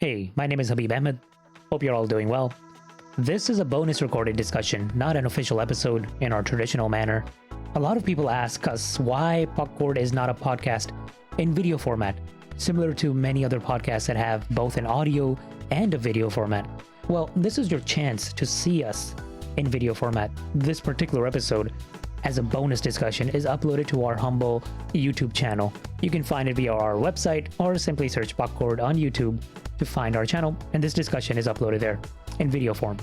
Hey, my name is Habib Ahmed. Hope you're all doing well. This is a bonus recorded discussion, not an official episode in our traditional manner. A lot of people ask us why Puckcord is not a podcast in video format, similar to many other podcasts that have both an audio and a video format. Well, this is your chance to see us in video format. This particular episode, as a bonus discussion, is uploaded to our humble YouTube channel. You can find it via our website or simply search Puckcord on YouTube to find our channel, and this discussion is uploaded there in video form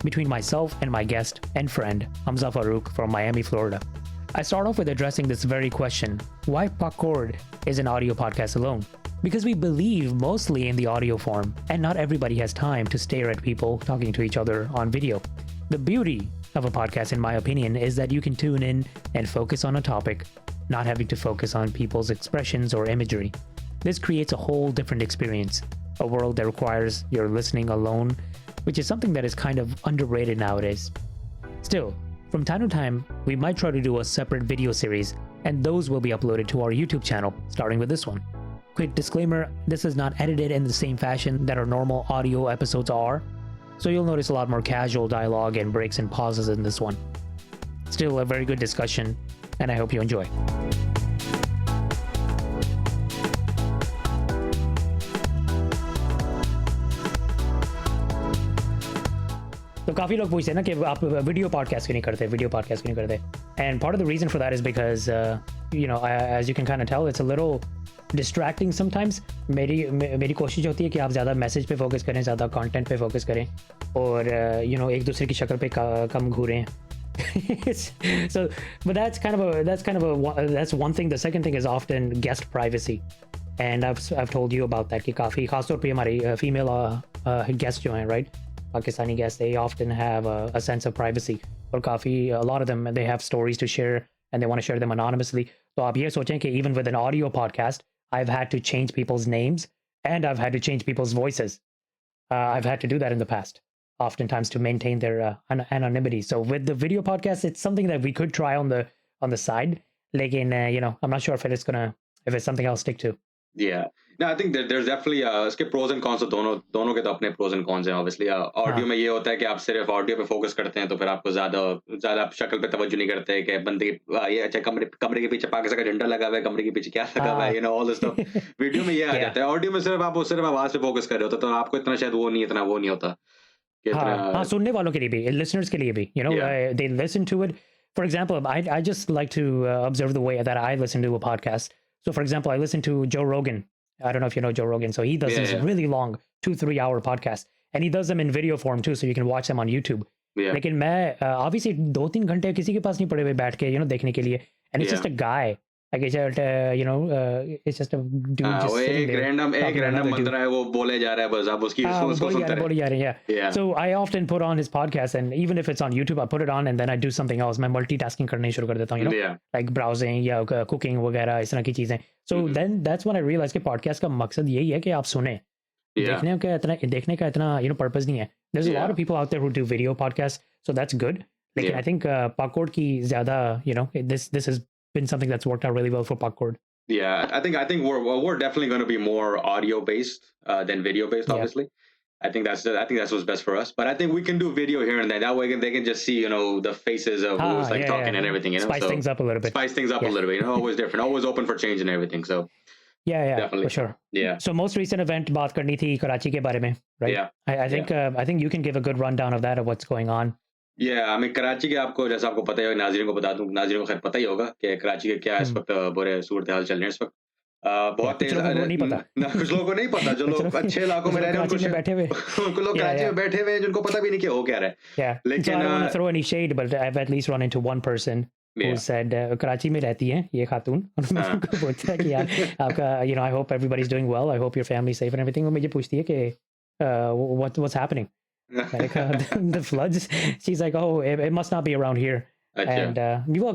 between myself and my guest and friend Hamza Farouk from Miami, Florida. I start off with addressing this very question: why Puckcord is an audio podcast alone? Because we believe mostly in the audio form, and not everybody has time to stare at people talking to each other on video. The beauty of a podcast, in my opinion, is that you can tune in and focus on a topic, not having to focus on people's expressions or imagery. This creates a whole different experience, a world that requires your listening alone, which is something that is kind of underrated nowadays. Still, from time to time, we might try to do a separate video series, and those will be uploaded to our YouTube channel, starting with this one. Quick disclaimer, this is not edited in the same fashion that our normal audio episodes are, so you'll notice a lot more casual dialogue and breaks and pauses in this one. Still a very good discussion, and I hope you enjoy. तो काफ़ी लोग पूछते हैं ना कि आप video podcast क्यों नहीं करते and part of the reason for that is because as you can kind of tell, it's a little distracting sometimes. मेरी कोशिश होती है कि आप ज़्यादा मैसेज पे फोकस करें, ज़्यादा कंटेंट पे फोकस करें और एक दूसरे की शक्ल पे कम घूरें. So but that's one thing. The second thing is often guest privacy, and I've told you about that कि काफ़ी खासतौर पे हमारी female guests जो हैं, right, Pakistani guests, they often have a sense of privacy. और a lot of them, they have stories to share and they want to share them anonymously. So आप ये सोचें कि even with an audio podcast, I've had to change people's names and I've had to change people's voices. I've had to do that in the past, oftentimes to maintain their anonymity. So with the video podcast, it's something that we could try on the side. लेकिन I'm not sure if it's something I'll stick to. Yeah. No, I think that there's definitely इसके pros and cons. दोनों के तो अपने pros and cons हैं obviously. Audio में ये होता है कि आप सिर्फ audio पे focus करते हैं तो फिर आपको ज़्यादा आप शक्ल पे तवज्जो नहीं करते कि बंदे ये अच्छा कमरे के पीछे पाकिस्तान का झंडा लगा हुआ है, कमरे के पीछे क्या लगा हुआ है, all this stuff. वीडियो में ये आ जाता है. ऑडियो में सिर्फ आवाज पे focus कर रहे होते तो आपको इतना शायद वो नहीं होता. हाँ, सुनने वालों के लिए भी, listeners के लिए भी, they listen to it. For example, I just like to observe the way that I listen to a podcast. So for example, I listen to Joe Rogan. I don't know if you know Joe Rogan. So he does these really long 2-3 hour podcasts, and he does them in video form too, so you can watch them on YouTube. लेकिन मैं obviously 2-3 घंटे किसी के पास नहीं पड़े हुए बैठ के देखने के लिए, and it's just a guy. Like it's just a dude just sitting there. एक random बंदा है वो बोले जा रहा है बस आप उसकी उसको सुनते रहे. बोले जा रहे हैं, yeah. So I often put on his podcast, and even if it's on YouTube, I put it on and then I do something else. मैं multitasking करने शुरू कर देता हूँ, like browsing या cooking वगैरह इस तरह की चीजें. So then that's when I realized कि podcast का मकसद यही है कि आप सुने. देखने का इतना purpose नहीं है. There's a lot of people out there who do video podcasts, so that's good. Like I think Puckcord की ज़्यादा this has been something that's worked out really well for Puckcord. Yeah, I think we're definitely going to be more audio based than video based. Obviously, I think that's what's best for us. But I think we can do video here and there. That way they can just see the faces of who's talking and everything. Spice things up a little bit. Spice things up a little bit. Always different. Always open for change and everything. So yeah, definitely for sure. Yeah. So most recent event बात करनी थी कराची के बारे में, right? Yeah. I think you can give a good rundown of that, of what's going on. Yeah, I mean Karachi के आपको जैसा आपको पता है, नाज़रीन को बता दूं, नाज़रीन को खैर पता ही होगा कि कराची के क्या इस वक्त बुरे सूरत हाल चल रहे हैं इस वक्त. बहुत तेज नहीं पता. कुछ लोगों को नहीं पता, जो लोग अच्छे इलाकों में रह रहे हैं उनको बैठे हुए उनको लोग कराची में बैठे हुए हैं जिनको पता भी नहीं कि हो क्या रहा है. Yeah. So I don't want to throw any shade, but I've at least run into one person who said Karachi में रहती हैं ये खातून, और मैं उनको पूछता है कि यार आपका I hope everybody's doing well, I hope your family's safe and everything. वो मुझे पूछती है कि what's happening. Like the floods. She's like, oh, it must not be around here. And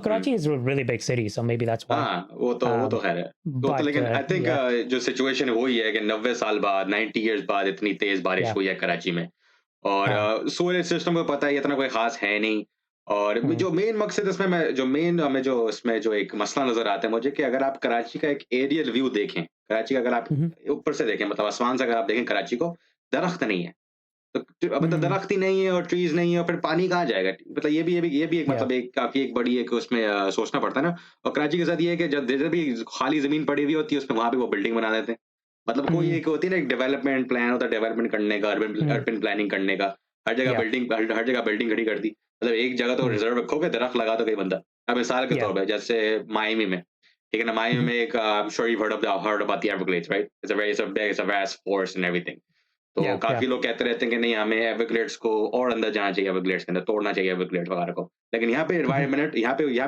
Karachi is a really big city, so maybe that's why. वो तो खैर है. तो लेकिन I think जो situation हुई है कि 90 साल बाद, 90 years बाद इतनी तेज बारिश हुई है कराची में, और सूरज सिस्टम को पता है इतना कोई खास है नहीं. और जो मेन मकसद इसमें जो एक मसला नजर आता है मुझे कि अगर आप कराची का एक एरियल व्यू देखें, कराची का अगर आप ऊपर से देखें, मतलब आसमान से अगर आप देखें कराची को, दरख्त नहीं है। तो मतलब Hmm. दरख्त ही नहीं है और ट्रीज़ नहीं है और फिर पानी कहाँ जाएगा? मतलब ये भी एक Yeah. मतलब एक काफ़ी एक बड़ी एक उसमें सोचना पड़ता है ना। और कराची के साथ ये है कि जब भी खाली ज़मीन पड़ी हुई होती है उसमें वहाँ पे वो बिल्डिंग बना देते हैं। मतलब कोई Hmm. एक होती है ना एक डेवलपमेंट प्लान होता है डेवलपमेंट करने का, अर्बन Hmm. अर्बन प्लानिंग करने का। Yeah. हर जगह बिल्डिंग खड़ी कर दी। मतलब एक जगह तो Hmm. रिज़र्व रखोगे, दरख्त लगा दो कोई बंदा। अब मिसाल के Yeah. तौर पे जैसे मायामी में, ठीक है ना? Miami Mhm. में एक I am sure you heard about the Everglades, right? It's a vast forest and everything. तो Yeah. Yeah. काफ़ी लोग कहते रहते हैं कि नहीं हमें एवरग्लेड्स को और अंदर जाना चाहिए एवरग्लेड्स के अंदर, तोड़ना चाहिए एवरग्लेड्स वगैरह को। लेकिन Mhm. यहाँ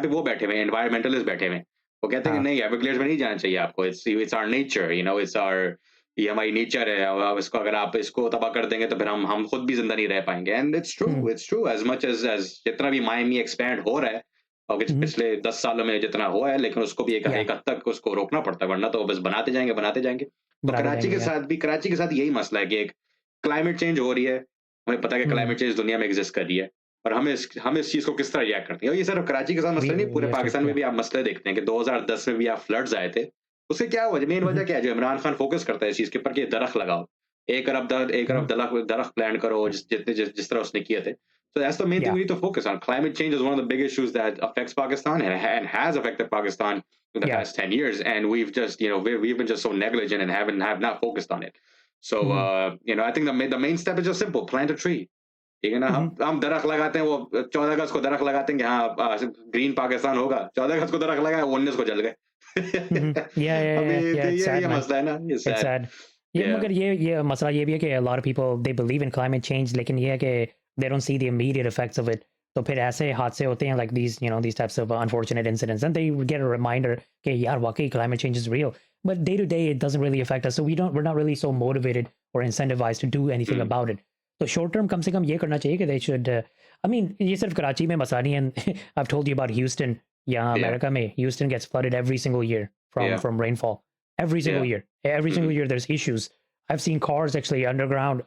पे वो बैठे हुए हैं, एनवायरमेंटलिस्ट बैठे हुए हैं। वो कहते हैं कि हाँ. नहीं एवरग्लेड्स में नहीं जाना चाहिए आपको, it's our nature, you know it's our ये हमारी नेचर है। अब इसको अगर आप इसको तबाह कर देंगे तो फिर हम खुद भी ज़िंदा नहीं रह पाएँगे। And Hmm. It's true as much as जितना भी मायामी एक्सपैंड हो रहा है और Mhm. पिछले 10 सालों में जितना हुआ है, लेकिन उसको भी Yeah. एक हद तक उसको रोकना पड़ता है, वरना तो बस बनाते जाएँगे, बनाते जाएँगे। तो बनाते जाएंगे. Yeah. कराची के साथ यही मसला है कि एक क्लाइमेट चेंज हो रही है, हमें पता है कि Hmm. क्लाइमेट चेंज दुनिया में एग्ज़िस्ट कर रही है और हम इस चीज़ को किस तरह रिएक्ट करते हैं। और ये सिर्फ़ कराची के साथ मसला नहीं, We पूरे have to. पाकिस्तान में Yeah. भी आप मसले देखते हैं कि 2010 में भी आप फ्लड्स आए थे। उसकी क्या वजह मेन वजह Mhm. क्या है जो इमरान खान फ़ोकस करता है इस चीज़ के ऊपर कि दरख़्त लगाओ। एक अरब Mhm. दरख़्त प्लांट करो जिस तरह उसने किए थे। So that's the main thing Yeah. we need to focus on. Climate change is one of the big issues that affects Pakistan and has affected Pakistan in the Yeah. past 10 years. And we've just, we've been just so negligent and have not focused on it. So, Mhm. I think the main step is just simple: plant a tree. ठीक है ना? Mhm. हम दरख्त लगाते हैं, वो 14 अगस्त को दरख्त लगाते हैं कि हाँ ग्रीन पाकिस्तान होगा। 14 अगस्त को दरख्त लगाया, 19 को जल गए। Mhm. Yeah, yeah, अभी yeah, yeah. तो It's sad, ये man. मसला है ना, ये It's sad. sad. Yeah, Yeah. मगर ये मसला ये भी है कि a lot of people they believe in climate change, लेकिन ये है कि they don't see the immediate effects of it. तो फिर ऐसे हादसे होते हैं like these types of unfortunate incidents, and they get a reminder कि यार वाकई climate change is real. But day to day it doesn't really affect us, so we're not really so motivated or incentivized to do anything Mm. about it. तो short term कम से कम ये करना चाहिए कि they should. I mean ये सिर्फ कराची में मसला नहीं है. I've told you about Houston. यहाँ Yeah. अमेरिका में Houston gets flooded every single year Yeah. from rainfall. Every single Yeah. year. Every single Mhm. year there's issues. I've seen cars actually underground,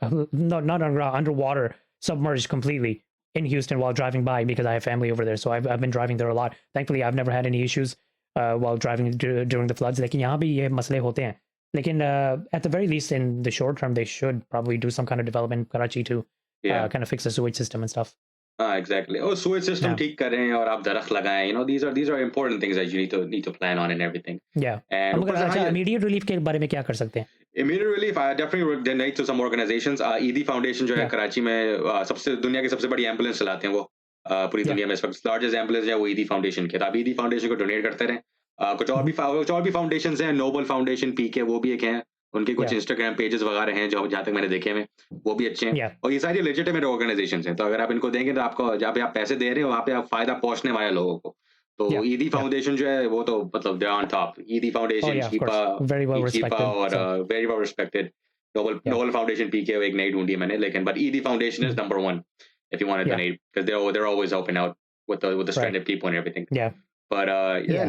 not underground, underwater, submerged completely in Houston while driving by because I have family over there. So I've been driving there a lot. Thankfully, I've never had any issues while driving during the floods. लेकिन यहाँ भी ये मसले होते हैं. लेकिन at the very least, in the short term, they should probably do some kind of development in Karachi to Yeah. kind of fix the sewage system and stuff. हाँ, exactly और सीवेज सिस्टम Yeah. ठीक करें और आप दरख़्त लगाएँ, these are important things that you need to plan on and everything. Yeah. And अब ऊपर मगर से हाँ, अच्छा ये immediate relief के बारे में क्या कर सकते हैं? immediate relief, I definitely would donate to some organizations. ईदी फाउंडेशन जो है Yeah. कराची में सबसे दुनिया की सबसे बड़ी एम्बुलेंस चलाते हैं वो। पूरी Yeah. दुनिया में इस वक़्त लार्जेस्ट एम्बुलेंस जो है वो ईदी फाउंडेशन की है। तो आप ईदी फाउंडेशन को डोनेट करते रहें। कुछ और भी फाउंडेशंस हैं, नोबल फाउंडेशन, पीके वो भी एक हैं। उनके कुछ Yeah. इंस्टाग्राम पेजेस वगैरह हैं जो जहाँ तक मैंने देखे हुए, वो भी अच्छे हैं। Yeah. और ये सारी लेजिटिमेट ऑर्गनाइजेशंस हैं। तो अगर आप इनको देंगे तो आपको जहाँ पे आप पैसे दे रहे हो वहाँ पे आप फ़ायदा पहुँचने वाले लोगों को। तो Yeah. ईदी Yeah. फाउंडेशन जो है वो तो मतलब they are on top. Edhi Oh foundation, yeah, of शीपा course. Very well शीपा respected. और So very well respected. yeah. Noble foundation PK एक नई ढूँढी है मैंने, लेकिन but Edhi foundation is Mhm. नंबर 1 if you want to Yeah. donate because they're always helping out with the Right. stranded people and everything. Yeah. But Yeah.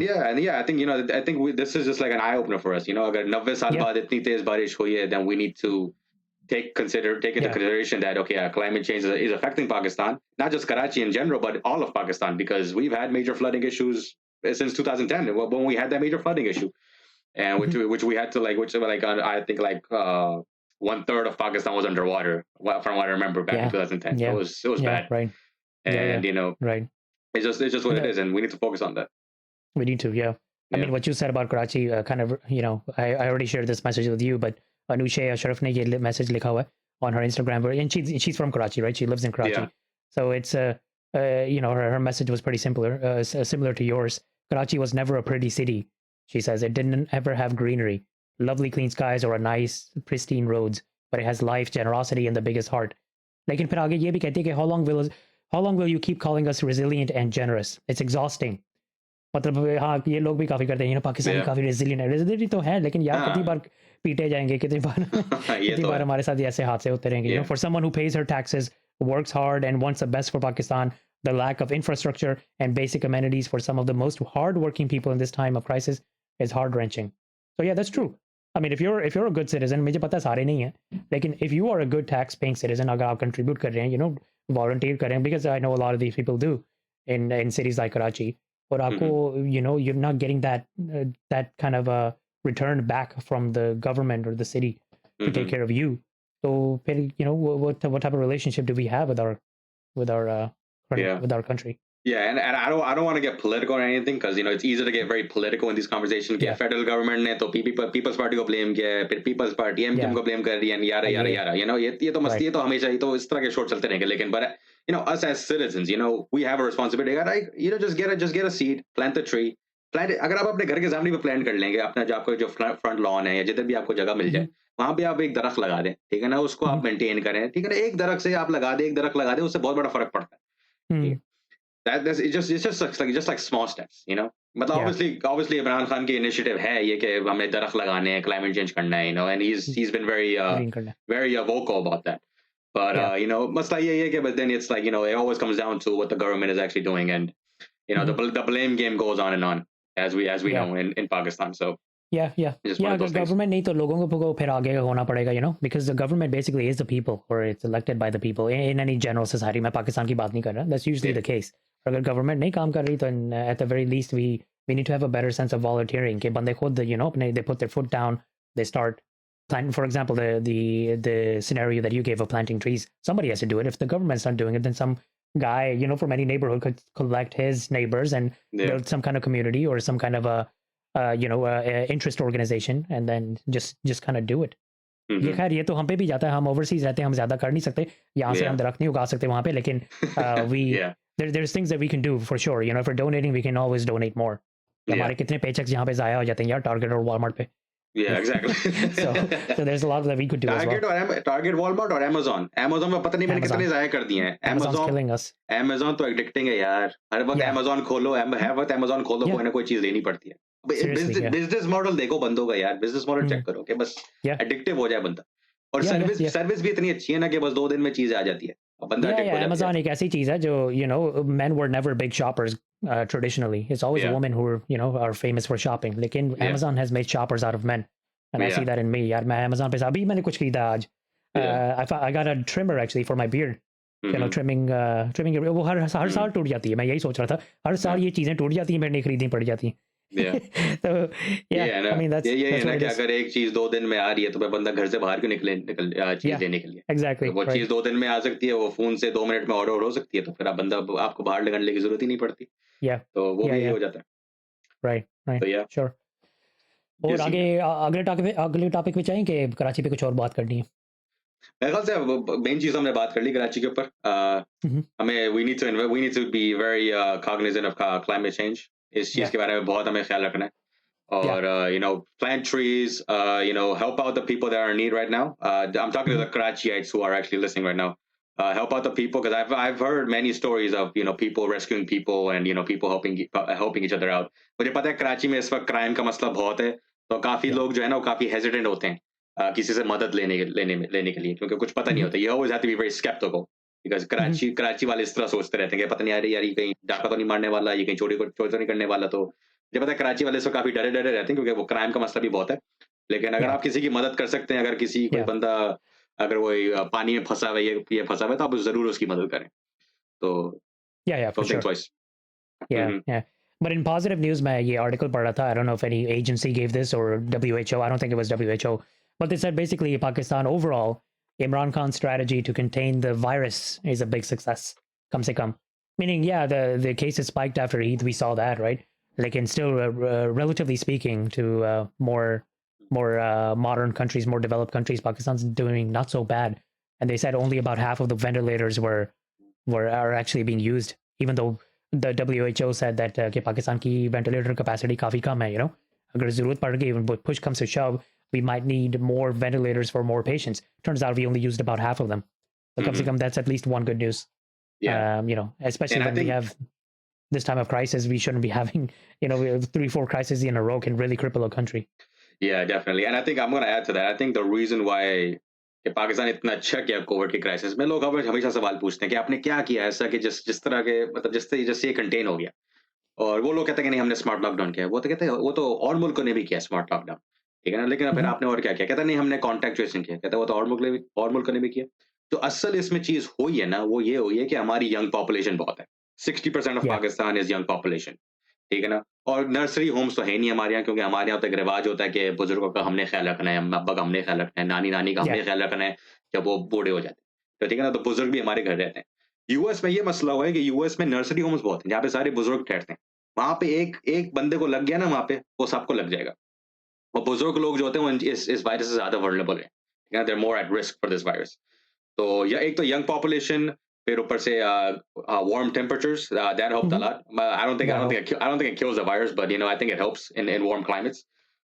I think I think this is just like an eye opener for us. अगर 90 साल Yeah. बाद इतनी तेज बारिश हुई है, then we need to take into Yeah. consideration that climate change is affecting Pakistan, not just Karachi in general, but all of Pakistan because we've had major flooding issues since 2010 when we had that major flooding issue, and Mhm. which we had to I think one third of Pakistan was underwater from what I remember back in Yeah. 2010. Yeah. It was Yeah. bad, Right. Yeah. and Yeah. Right. it's just what And it is, and we need to focus on that. we need to. Yeah. I Yeah. mean, what you said about Karachi, kind of, I already shared this message with you, but Anushay Ashraf ने ये message लिखा हुआ है on her Instagram, and she's from Karachi, right? She lives in Karachi, Yeah. so it's her message was pretty similar to yours. Karachi was never a pretty city. She says it didn't ever have greenery, lovely clean skies, or a nice pristine roads, but it has life, generosity, and the biggest heart. लेकिन फिर आगे ये भी कहती है कि how long will you keep calling us resilient and generous? It's exhausting. मतलब हाँ ये लोग भी काफी करते हैं पाकिस्तान Yeah. काफी रेजिलियंट है, रेजिलियंट तो है, लेकिन यार हाँ. कितनी बार पीटे जाएंगे, कितनी बार ये कितनी तो बार है. हमारे साथ ऐसे हादसे होते रहेंगे. Yeah. For someone who pays her taxes, works hard, and wants the best for Pakistan, the lack of infrastructure and basic amenities for some of the most hardworking people in this time of crisis is heart wrenching. So yeah, that's true. I mean, if you're a good citizen, मुझे पता है सारे नहीं हैं, लेकिन if you are a good tax paying citizen, अगर आप contribute कर रहे हैं, volunteer कर रहे हैं, because I know a lot of these people do in cities like Karachi, और आपको you're not getting that kind of return back from the government or the city to take care of you. तो फिर what type of relationship do we have with our Yeah. with our country? Yeah, and I don't want to get political or anything because it's easy to get very political in these conversations. Yeah. Federal government ने तो People's Party को blame किया है, फिर People's Party MQM Yeah. को blame कर रही है, यारा यारा ये यारा. ये तो मस्ती right. है तो हमेशा ये तो इस तरह के शोर चलते रहेंगे. लेकिन but us as citizens, we have a responsibility. Right? Just get a seed, plant the tree. अगर आप अपने घर के सामने भी प्लांट कर लेंगे, अपना जो आपका जो फ्रंट लॉन है या जिधर भी आपको जगह मिल जाए, वहां पे आप एक दरख्त लगा दें, ठीक है ना, उसको आप मेंटेन करें, ठीक है ना, एक दरख्त से आप लगा दें, एक दरख्त लगा दें, उससे बहुत बड़ा फर्क पड़ता है. ठीक है. It's just like small steps, मतलब Yeah. obviously इमरान खान की इनिशिएटिव है ये कि हमें दरख्त लगाने हैं, climate change करना है, and he's been very Green करना. very vocal about that. But Yeah. मसला ये है कि but then it's like it always comes down to what the government is actually doing, and the blame game goes on and on as we Yeah. know in Pakistan. So Yeah, Just one of those things. government नहीं तो लोगों को फिर आगे होना पड़ेगा, because the government basically is the people, or it's elected by the people in any general society. मैं पाकिस्तान की बात नहीं कर रहा. That's usually Yeah. the case. अगर government नहीं काम कर रही तो at the very least we need to have a better sense of volunteering. कि बंदे खुद अपने they put their foot down, they start planting. For example, the scenario that you gave of planting trees, somebody has to do it. If the government's not doing it, then some guy from any neighborhood could collect his neighbors and Yeah. build some kind of community or some kind of a interest organization, and then just kind of do it. ये खैर ये तो हम पे भी जाता है, हम ओवरसीज रहते हैं, हम ज्यादा कर नहीं सकते, यहाँ से Yeah. हम दरख्त नहीं उगा सकते वहाँ पे, लेकिन we Yeah. there's things that we can do for sure. If we're donating, we can always donate more. Yeah. हमारे कितने पेचेक्स यहाँ पे जाया हो जाते हैं यार टारगेट और वॉलमार्ट पे. Yeah, exactly. so there's a lot that we could do as well. Target Walmart और Amazon में पता नहीं मैंने Amazon. कितने जाया कर दिए हैं. Amazon's killing us. Amazon तो एडिक्टिंग है यार. हर वक्त Yeah. Amazon खोलो, हर वक्त Amazon खोलो, Yeah. कोई ना कोई चीज लेनी पड़ती है. Seriously, yeah. बिजनेस मॉडल देखो बंदों का यार, बिजनेस मॉडल चेक करो कि बस Yeah. एडिक्टिव हो जाए बंदा. और Yeah, yeah, yeah. सर्विस भी इतनी अच्छी है ना कि बस 2 दिन में चीज आ जाती है. अब बंदा एडिक्ट हो जाता है. Amazon एक ऐसी चीज है जो men were never big shoppers traditionally. It's always Yeah. women who are famous for shopping. लेकिन Yeah. Amazon has made shoppers out of men, and I Yeah. see that in me. यार मैं Amazon पे अभी मैंने कुछ खरीदा आज. I got a trimmer actually for my beard. Mhm. trimming वो हर साल टूट जाती है. मैं यही सोच रहा था, हर साल ये चीजें टूट जाती हैं, मैंने खरीदनी पड़ जाती हैं. Yeah. So yeah, ना, I mean that's ये that's ना what कि it is. अगर एक चीज 2 दिन में आ रही है तो फिर बंदा घर से बाहर क्यों निकल चीज Yeah. लेने के लिए. Exactly. वो right. चीज 2 दिन में आ सकती है, वो फोन से 2 मिनट में ऑर्डर हो सकती है, तो फिर आपको बाहर निकलने की जरूरत ही नहीं पड़ती. Yeah. तो वो Yeah, भी yeah. हो जाता है. Right. तो yeah. Sure. और Busy. आगे अगले टॉपिक पे चाहिए कि कराची पे कुछ और बात करनी है. मेरे ख्याल से मेन चीज हमने बात कर ली कराची के ऊपर. हमें we need to be very cognizant of climate change. इस चीज Yeah. के बारे में बहुत हमें ख्याल रखना है. और plant trees, help out the people that are in need right now. I'm talking to the Karachiites who are actually listening right now. Help out the people, because I've heard many stories of people rescuing people and people helping each other out. मुझे पता है कराची में इस वक्त crime का मसला बहुत है, तो काफी लोग जो है ना वो काफी हेजिटेंट होते हैं किसी से मदद लेने के लिए, क्योंकि कुछ पता नहीं होता. You always have to be very skeptical because Karachi वाले इस तरह सोचते रहते हैं कि पता नहीं यार ये कहीं डाका तो नहीं मारने वाला, ये कहीं चोरी तो नहीं करने वाला. तो मुझे पता है कराची वाले से काफी डरे रहते हैं क्योंकि वो क्राइम का मसला भी बहुत है. लेकिन अगर Yeah. आप किसी की मदद कर सकते हैं, अगर किसी कोई Yeah. बंदा अगर वो पानी में फंसा हुआ है, ये फंसा हुआ है, तो आप जरूर उसकी मदद करें. तो Yeah, for don't think sure. twice. Yeah, Mhm. yeah. But in positive news, मैं ये article पढ़ रहा था. I don't know if any agency gave this or WHO. I don't think it was WHO. But they said basically Pakistan overall, Imran Khan's strategy to contain the virus is a big success. Kam se kam. Meaning, yeah, the cases spiked after Eid. We saw that, right? Like, and still, relatively speaking, to more modern countries, more developed countries, Pakistan's doing not so bad. And they said only about half of the ventilators are actually being used, even though the WHO said that कि पाकिस्तान की ventilator capacity काफी कम है. अगर जरूरत पड़ गई, when push comes to shove, we might need more ventilators for more patients. Turns out we only used about half of them. So कम से कम that's at least one good news. Yeah. Especially And I when we think- have this time of crisis, we shouldn't be having, we have 3-4 crises in a row can really cripple a country. Yeah, definitely. And I think I'm going to add to that. I think the reason why कि पाकिस्तान इतना अच्छा किया Covid के crisis में, लोग हमेशा सवाल पूछते हैं कि आपने क्या किया ऐसा कि जिस तरह के मतलब जिससे ये कंटेन हो गया. और वो लोग कहते हैं कि नहीं हमने स्मार्ट लॉकडाउन किया. वो तो कहते हैं वो तो और मुल्कों ने भी किया स्मार्ट लॉकडाउन, ठीक है ना, लेकिन फिर आपने और क्या किया. कहता नहीं हमने कॉन्टैक्ट ट्रेसिंग किया. कहता वो तो और मुल्कों ने भी किया. तो असल इसमें चीज हुई है ना, वो ये हुई है कि हमारी यंग पॉपुलेशन बहुत है. 60% of Yeah. Pakistan is young population, ठीक है ना. और नर्सरी होम्स तो है नहीं हमारे यहाँ, क्योंकि हमारे यहाँ तो एक रिवाज होता है कि बुजुर्गों का हमने ख्याल रखना है, अब्बा का हमने ख्याल रखना है, नानी का हमने Yeah. ख्याल रखना है. जब वो बूढ़े हो जाते हैं, तो ठीक है ना, तो बुजुर्ग भी हमारे घर रहते हैं। यूएस में ये मसला हुआ है कि यूएस में नर्सरी होम्स बहुत हैं, जहाँ पे सारे बुजुर्ग ठहरते हैं। वहाँ पे एक एक बंदे को लग गया ना वहाँ पे, वो सबको लग जाएगा। और बुजुर्ग लोग जो होते हैं वो इस वायरस से ज़्यादा वल्नरेबल है। ठीक है ना, they are more at risk for this virus. तो या एक तो यंग पॉपुलेशन, फिर ऊपर से warm temperatures that helped a Mm-hmm. lot. Yeah, I hope. I don't think it kills the virus, but I think it helps in warm climates.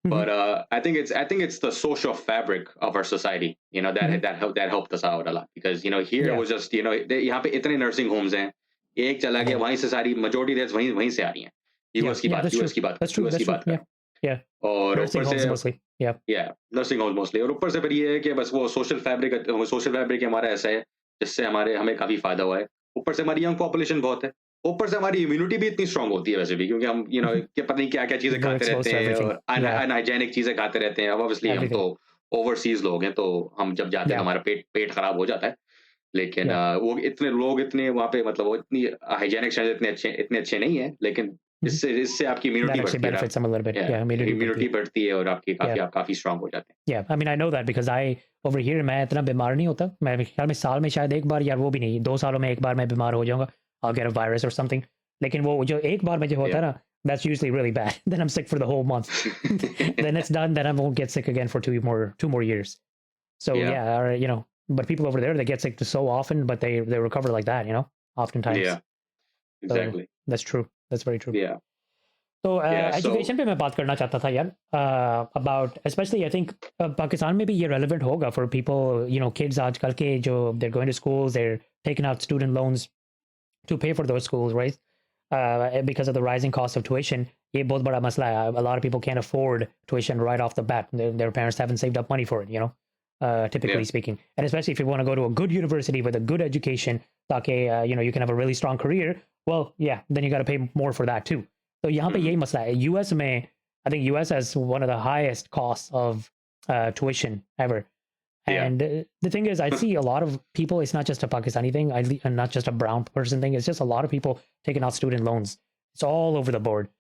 But Mm-hmm. I think it's the social fabric of our society, Mm-hmm. that helped us out a lot because here it Yeah, was just यहाँ पे इतने nursing homes हैं, एक चला गया yeah, वहीं से सारी majority deaths वहीं वहीं से आ रही हैं। yeah, yeah. That's true. That's true. US That's की true. बात कर Yeah, रहा हूँ। yeah. और Nursing ऊपर से homes mostly. Yeah. Nursing homes mostly, और ऊपर से फिर ये है कि बस वो सोशल फैब्रिक हमारा ऐसा है जिससे हमें काफी फायदा हुआ है। ऊपर से हमारी यंग पॉपुलेशन बहुत है, ऊपर से हमारी इम्यूनिटी भी इतनी स्ट्रांग होती है वैसे भी, क्योंकि हम Mm-hmm. कि पता नहीं क्या क्या चीजें We're खाते exposed रहते to हैं everything. और Yeah, अनहाइजेनिक चीजें खाते रहते हैं। अब ऑब्वियसली हम तो everything. ओवरसीज लोग हैं, तो हम जब जाते हैं तो Yeah, हमारा पेट पेट खराब हो जाता है। लेकिन yeah. वो इतने वहाँ पे, मतलब वो इतनी हाइजेनिक स्टैंडर्ड इतने अच्छे नहीं है, लेकिन Mm-hmm. इससे आपकी That इम्यूनिटी actually बढ़ती है और benefits them a little bit. आप Yeah, immunity बढ़ती इम्यूनिटी है. बढ़ती है और Yeah, आप काफी स्ट्रांग हो जाते हैं। yeah. I mean, I know that because I over here मैं इतना बीमार नहीं होता। मैं ख्याल में साल में शायद एक बार, यार वो भी नहीं, 2 सालों में एक बार मैं बीमार हो जाऊंगा। I'll get a virus or something. लेकिन वो जो एक बार मुझे होता है Yeah. ना, that's usually really bad. Then I'm sick for the whole month. Then it's done. Then I won't get sick again for two more years. So Yeah. yeah, or, but people over there, they get sick so often, but they recover like that, oftentimes. Yeah. So Exactly. that's true. That's very true. Yeah. तो Yeah. Education पे मैं बात करना चाहता था यार, about specially I think Pakistan में भी ये रेलेवेंट होगा फॉर पीपल, किड्स आजकल के जो they're going to schools, they're taking out student loans to pay for those schools, right? Because of the rising cost of tuition, ये बहुत बड़ा मसला है. A lot of people can't afford tuition right off the bat. Their parents haven't saved up money for it, typically Yeah. speaking. And especially if you want to go to a good university with a good education, ताकि you can have a really strong career. Well, yeah, then you got to pay more for that too. So यहाँ पे यही मसला है. US में, I think US has one of the highest costs of tuition ever. Yeah. And the thing is, I see a lot of people, it's not just a Pakistani thing, and not just a brown person thing, it's just a lot of people taking out student loans. It's all over the board.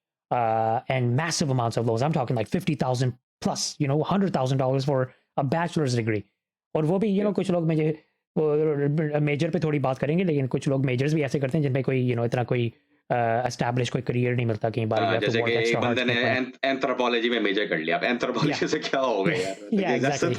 And massive amounts of loans. I'm talking like 50,000 plus, $100,000 for a bachelor's degree. और वो भी, कुछ लोग major पे थोड़ी बात करेंगे, लेकिन कुछ लोग मेजर्स भी ऐसे करते हैं जिनमें कोई, इतना कोई एस्टैब्लिश कोई करियर नहीं मिलता कहीं बार। जैसे कि एक बंदे ने एंथ्रोपोलॉजी में मेजर कर लिया, अब एंथ्रोपोलॉजी से क्या हो गया यार?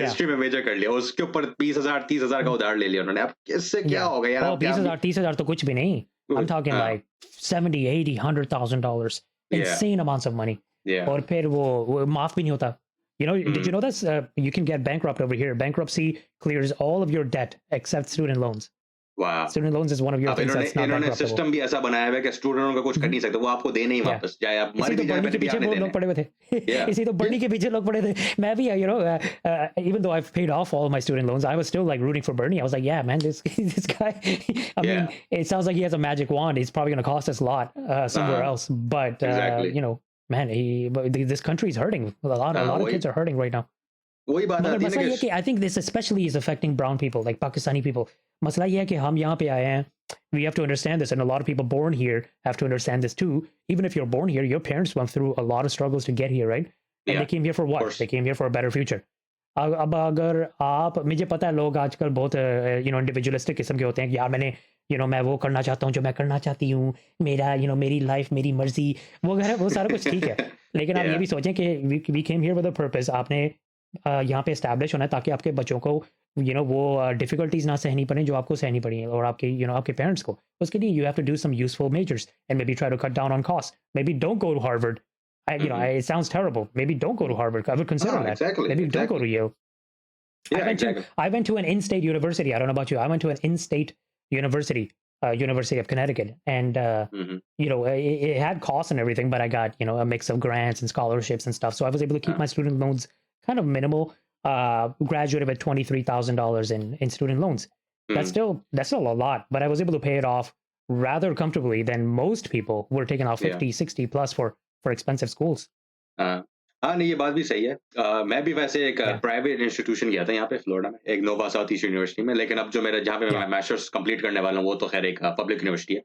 हिस्ट्री में मेजर कर लिया, उसके ऊपर 20,000 30,000 का उधार ले लिया उन्होंने। अब इससे क्या हो गया यार? 20,000 30,000 तो कुछ भी नहीं। I'm talking like 70, 80, $100,000. Insane amounts of money. Yeah. और फिर वो माफ भी नहीं होता. Did you know that you can get bankrupt over here? Bankruptcy clears all of your debt except student loans. Wow. Student loans is one of your things that's not इन्होंने bankruptable. System भी ऐसा बनाया हुआ है कि स्टूडेंटों का कुछ कर नहीं सकते, वो आपको देने ही वापस, चाहे आप मर भी जाए बढ़ने के पीछे वो लोग पड़े हुए थे। इसी तो बढ़ने के पीछे लोग पड़े थे। मैं भी, even though I've paid off all my student loans, I was still like rooting for Bernie. I was like, yeah, man, this guy. I mean, it sounds like he has a magic wand. He's probably going to cost us a lot somewhere else. But exactly. Man, this country is hurting. A lot of kids are hurting right now. वही बात आती है ना कि I think this especially is affecting brown people, like Pakistani people. मसला ये है कि हम यहाँ पे आए हैं. We have to understand this, and a lot of people born here have to understand this too. Even if you're born here, your parents went through a lot of struggles to get here, right? And they came here for what? They came here for a better future. अब अगर आप, मुझे पता है लोग आजकल बहुत individualistic किस्म के होते हैं कि यार मैंने मैं वो करना चाहता हूँ जो मैं करना चाहती हूँ, मेरा मेरी लाइफ मेरी मर्जी वगैरह, वो सारा कुछ ठीक है। लेकिन आप ये भी सोचें कि we came here with a purpose. आपने यहाँ पे एस्टैब्लिश होना है ताकि आपके बच्चों को वो डिफिकल्टीज ना सहनी पड़े जो आपको सहनी पड़ी है, और आपके आपके पेरेंट्स को। उसके लिए you have to do some useful measures and maybe try to cut down on cost. Maybe don't go to Harvard. It sounds terrible. Maybe don't go to Harvard. I would consider that. Exactly. Maybe don't go to Yale. Yeah, I went to an in-state university. I don't know about you. I went to an in-state university, University of Connecticut, and it had costs and everything, but I got a mix of grants and scholarships and stuff. So I was able to keep my student loans kind of minimal. Graduated with $23,000 in student loans. That's still a lot, but I was able to pay it off rather comfortably than most people who were taking out 50, 60 plus for expensive schools. हाँ नहीं, ये बात भी सही है। मैं भी वैसे एक प्राइवेट इंस्टीट्यूशन गया था यहाँ पे फ्लोरिडा में, एक नोवा साउथ ईस्ट यूनिवर्सिटी में, लेकिन अब जो मेरा जहाँ पे मैं मास्टर्स कंप्लीट करने वाला हूँ वो तो खैर एक पब्लिक यूनिवर्सिटी है।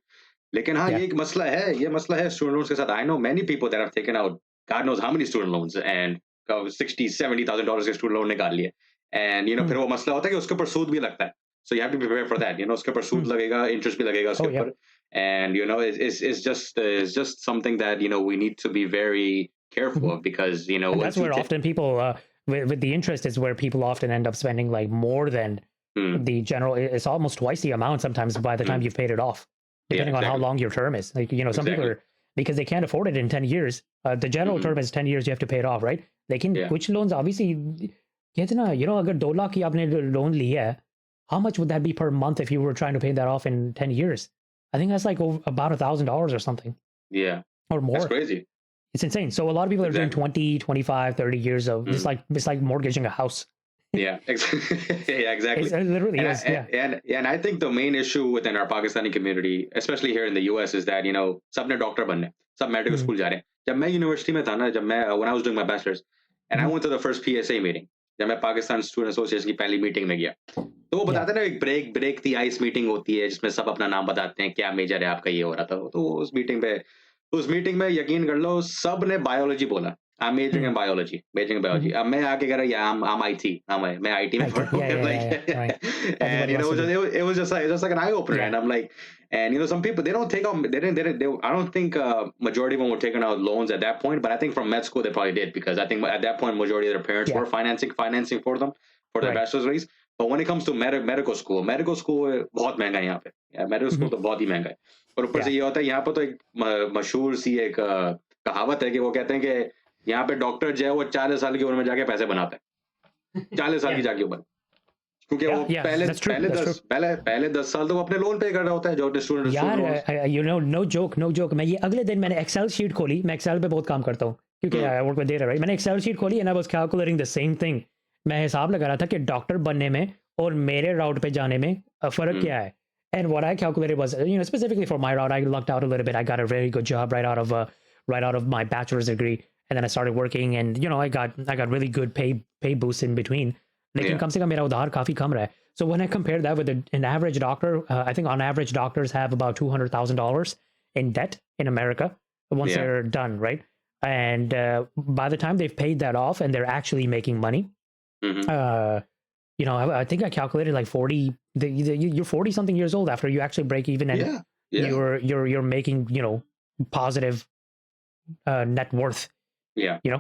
लेकिन हाँ, ये एक मसला है स्टूडेंट लोन्स के साथ। I know many people that have taken out God knows how many student loans and $60,000-$70,000 के स्टूडेंट लोन निकाल लिए। and फिर वो मसला होता है कि उसके ऊपर सूद भी लगता है, so you have to be prepared for that, उसके ऊपर सूद लगेगा, interest भी लगेगा उसके Oh yeah. ऊपर, and it's just something that we need to be very careful of, because And once that's you where often people with the interest is where people often end up spending like more than the general. It's almost twice the amount sometimes by the time you've paid it off, depending on how exactly. long your term is. Like some people Exactly. are, because they can't afford it in 10 years. The general term is 10 years. You have to pay it off, right? They can Yeah. which loans obviously कितना अगर 2 लाख की आपने loan लिया है, how much would that be per month if you were trying to pay that off in 10 years? I think that's like about $1,000 or something Yeah, or more. that's crazy. It's insane. So a lot of people are doing Exactly. 20, 25, 30 years of it's like mortgaging a house. Yeah, yeah, exactly. It literally And is. Yeah. and I think the main issue within our Pakistani community, especially here in the US, is that सबने doctor बनने, सब medical school जा रहे हैं. जब मैं university में था ना, when I was doing my bachelor's, and I went to the first PSA meeting, जब मैं पाकिस्तान स्टूडेंट एसोसिएशन की पहली मीटिंग में गया, तो वो बताते हैं ना, एक ब्रेक दी आइस मीटिंग होती है जिसमें सब अपना नाम बताते हैं, क्या मेजर है आपका, ये हो रहा था. तो उस मीटिंग में यकीन कर लो, सब ने बायोलॉजी बोला. I'm majoring in biology. अब मैं आके कह रहा I'm IT. मैं IT में पढ़ रहा हूँ. Right. And it was just like an eye opener. And I'm like, and some people, they don't take out, I don't think majority of them were taking out loans at that point, but I think from med school they probably did, because I think at that point majority of their parents were financing for them for their bachelor's degrees. But when it comes to medical school बहुत महंगा है यहाँ पे. Medical school तो बहुत ही महंगा है. और ऊपर से ये होता है, यहाँ पे तो एक मशहूर सी एक कहावत है कि वो कहते हैं कि यहाँ पे डॉक्टर जो है वो 40 साल की उम्र में जाके पैसे बनाता है. 40 साल की जाके उम्र, क्योंकि वो पहले 10 साल तो वो अपने लोन पे कर रहा होता है जो स्टूडेंट. यार no joke. मैं ये अगले दिन मैंने एक्सेल शीट खोली. मैं एक्सेल पे बहुत काम करता हूँ क्योंकि I work with data, right. मैंने एक्सेल शीट खोली and I was calculating the same thing. मैं हिसाब लगा रहा था कि डॉक्टर बनने में और मेरे राउट पे जाने में फर्क क्या है. And what I calculated was, specifically for my route, I lucked out a little bit. I got a very good job right out of my bachelor's degree, and then I started working, and I got really good pay boosts in between. लेकिन कम से कम मेरा उधार काफी कम रहा है. So when I compared that with an average doctor, I think on average doctors have about $200,000 in debt in America once they're done, right? And by the time they've paid that off and they're actually making money, I think I calculated like 40. You're 40 something years old after you actually break even, and you're making positive net worth. Yeah.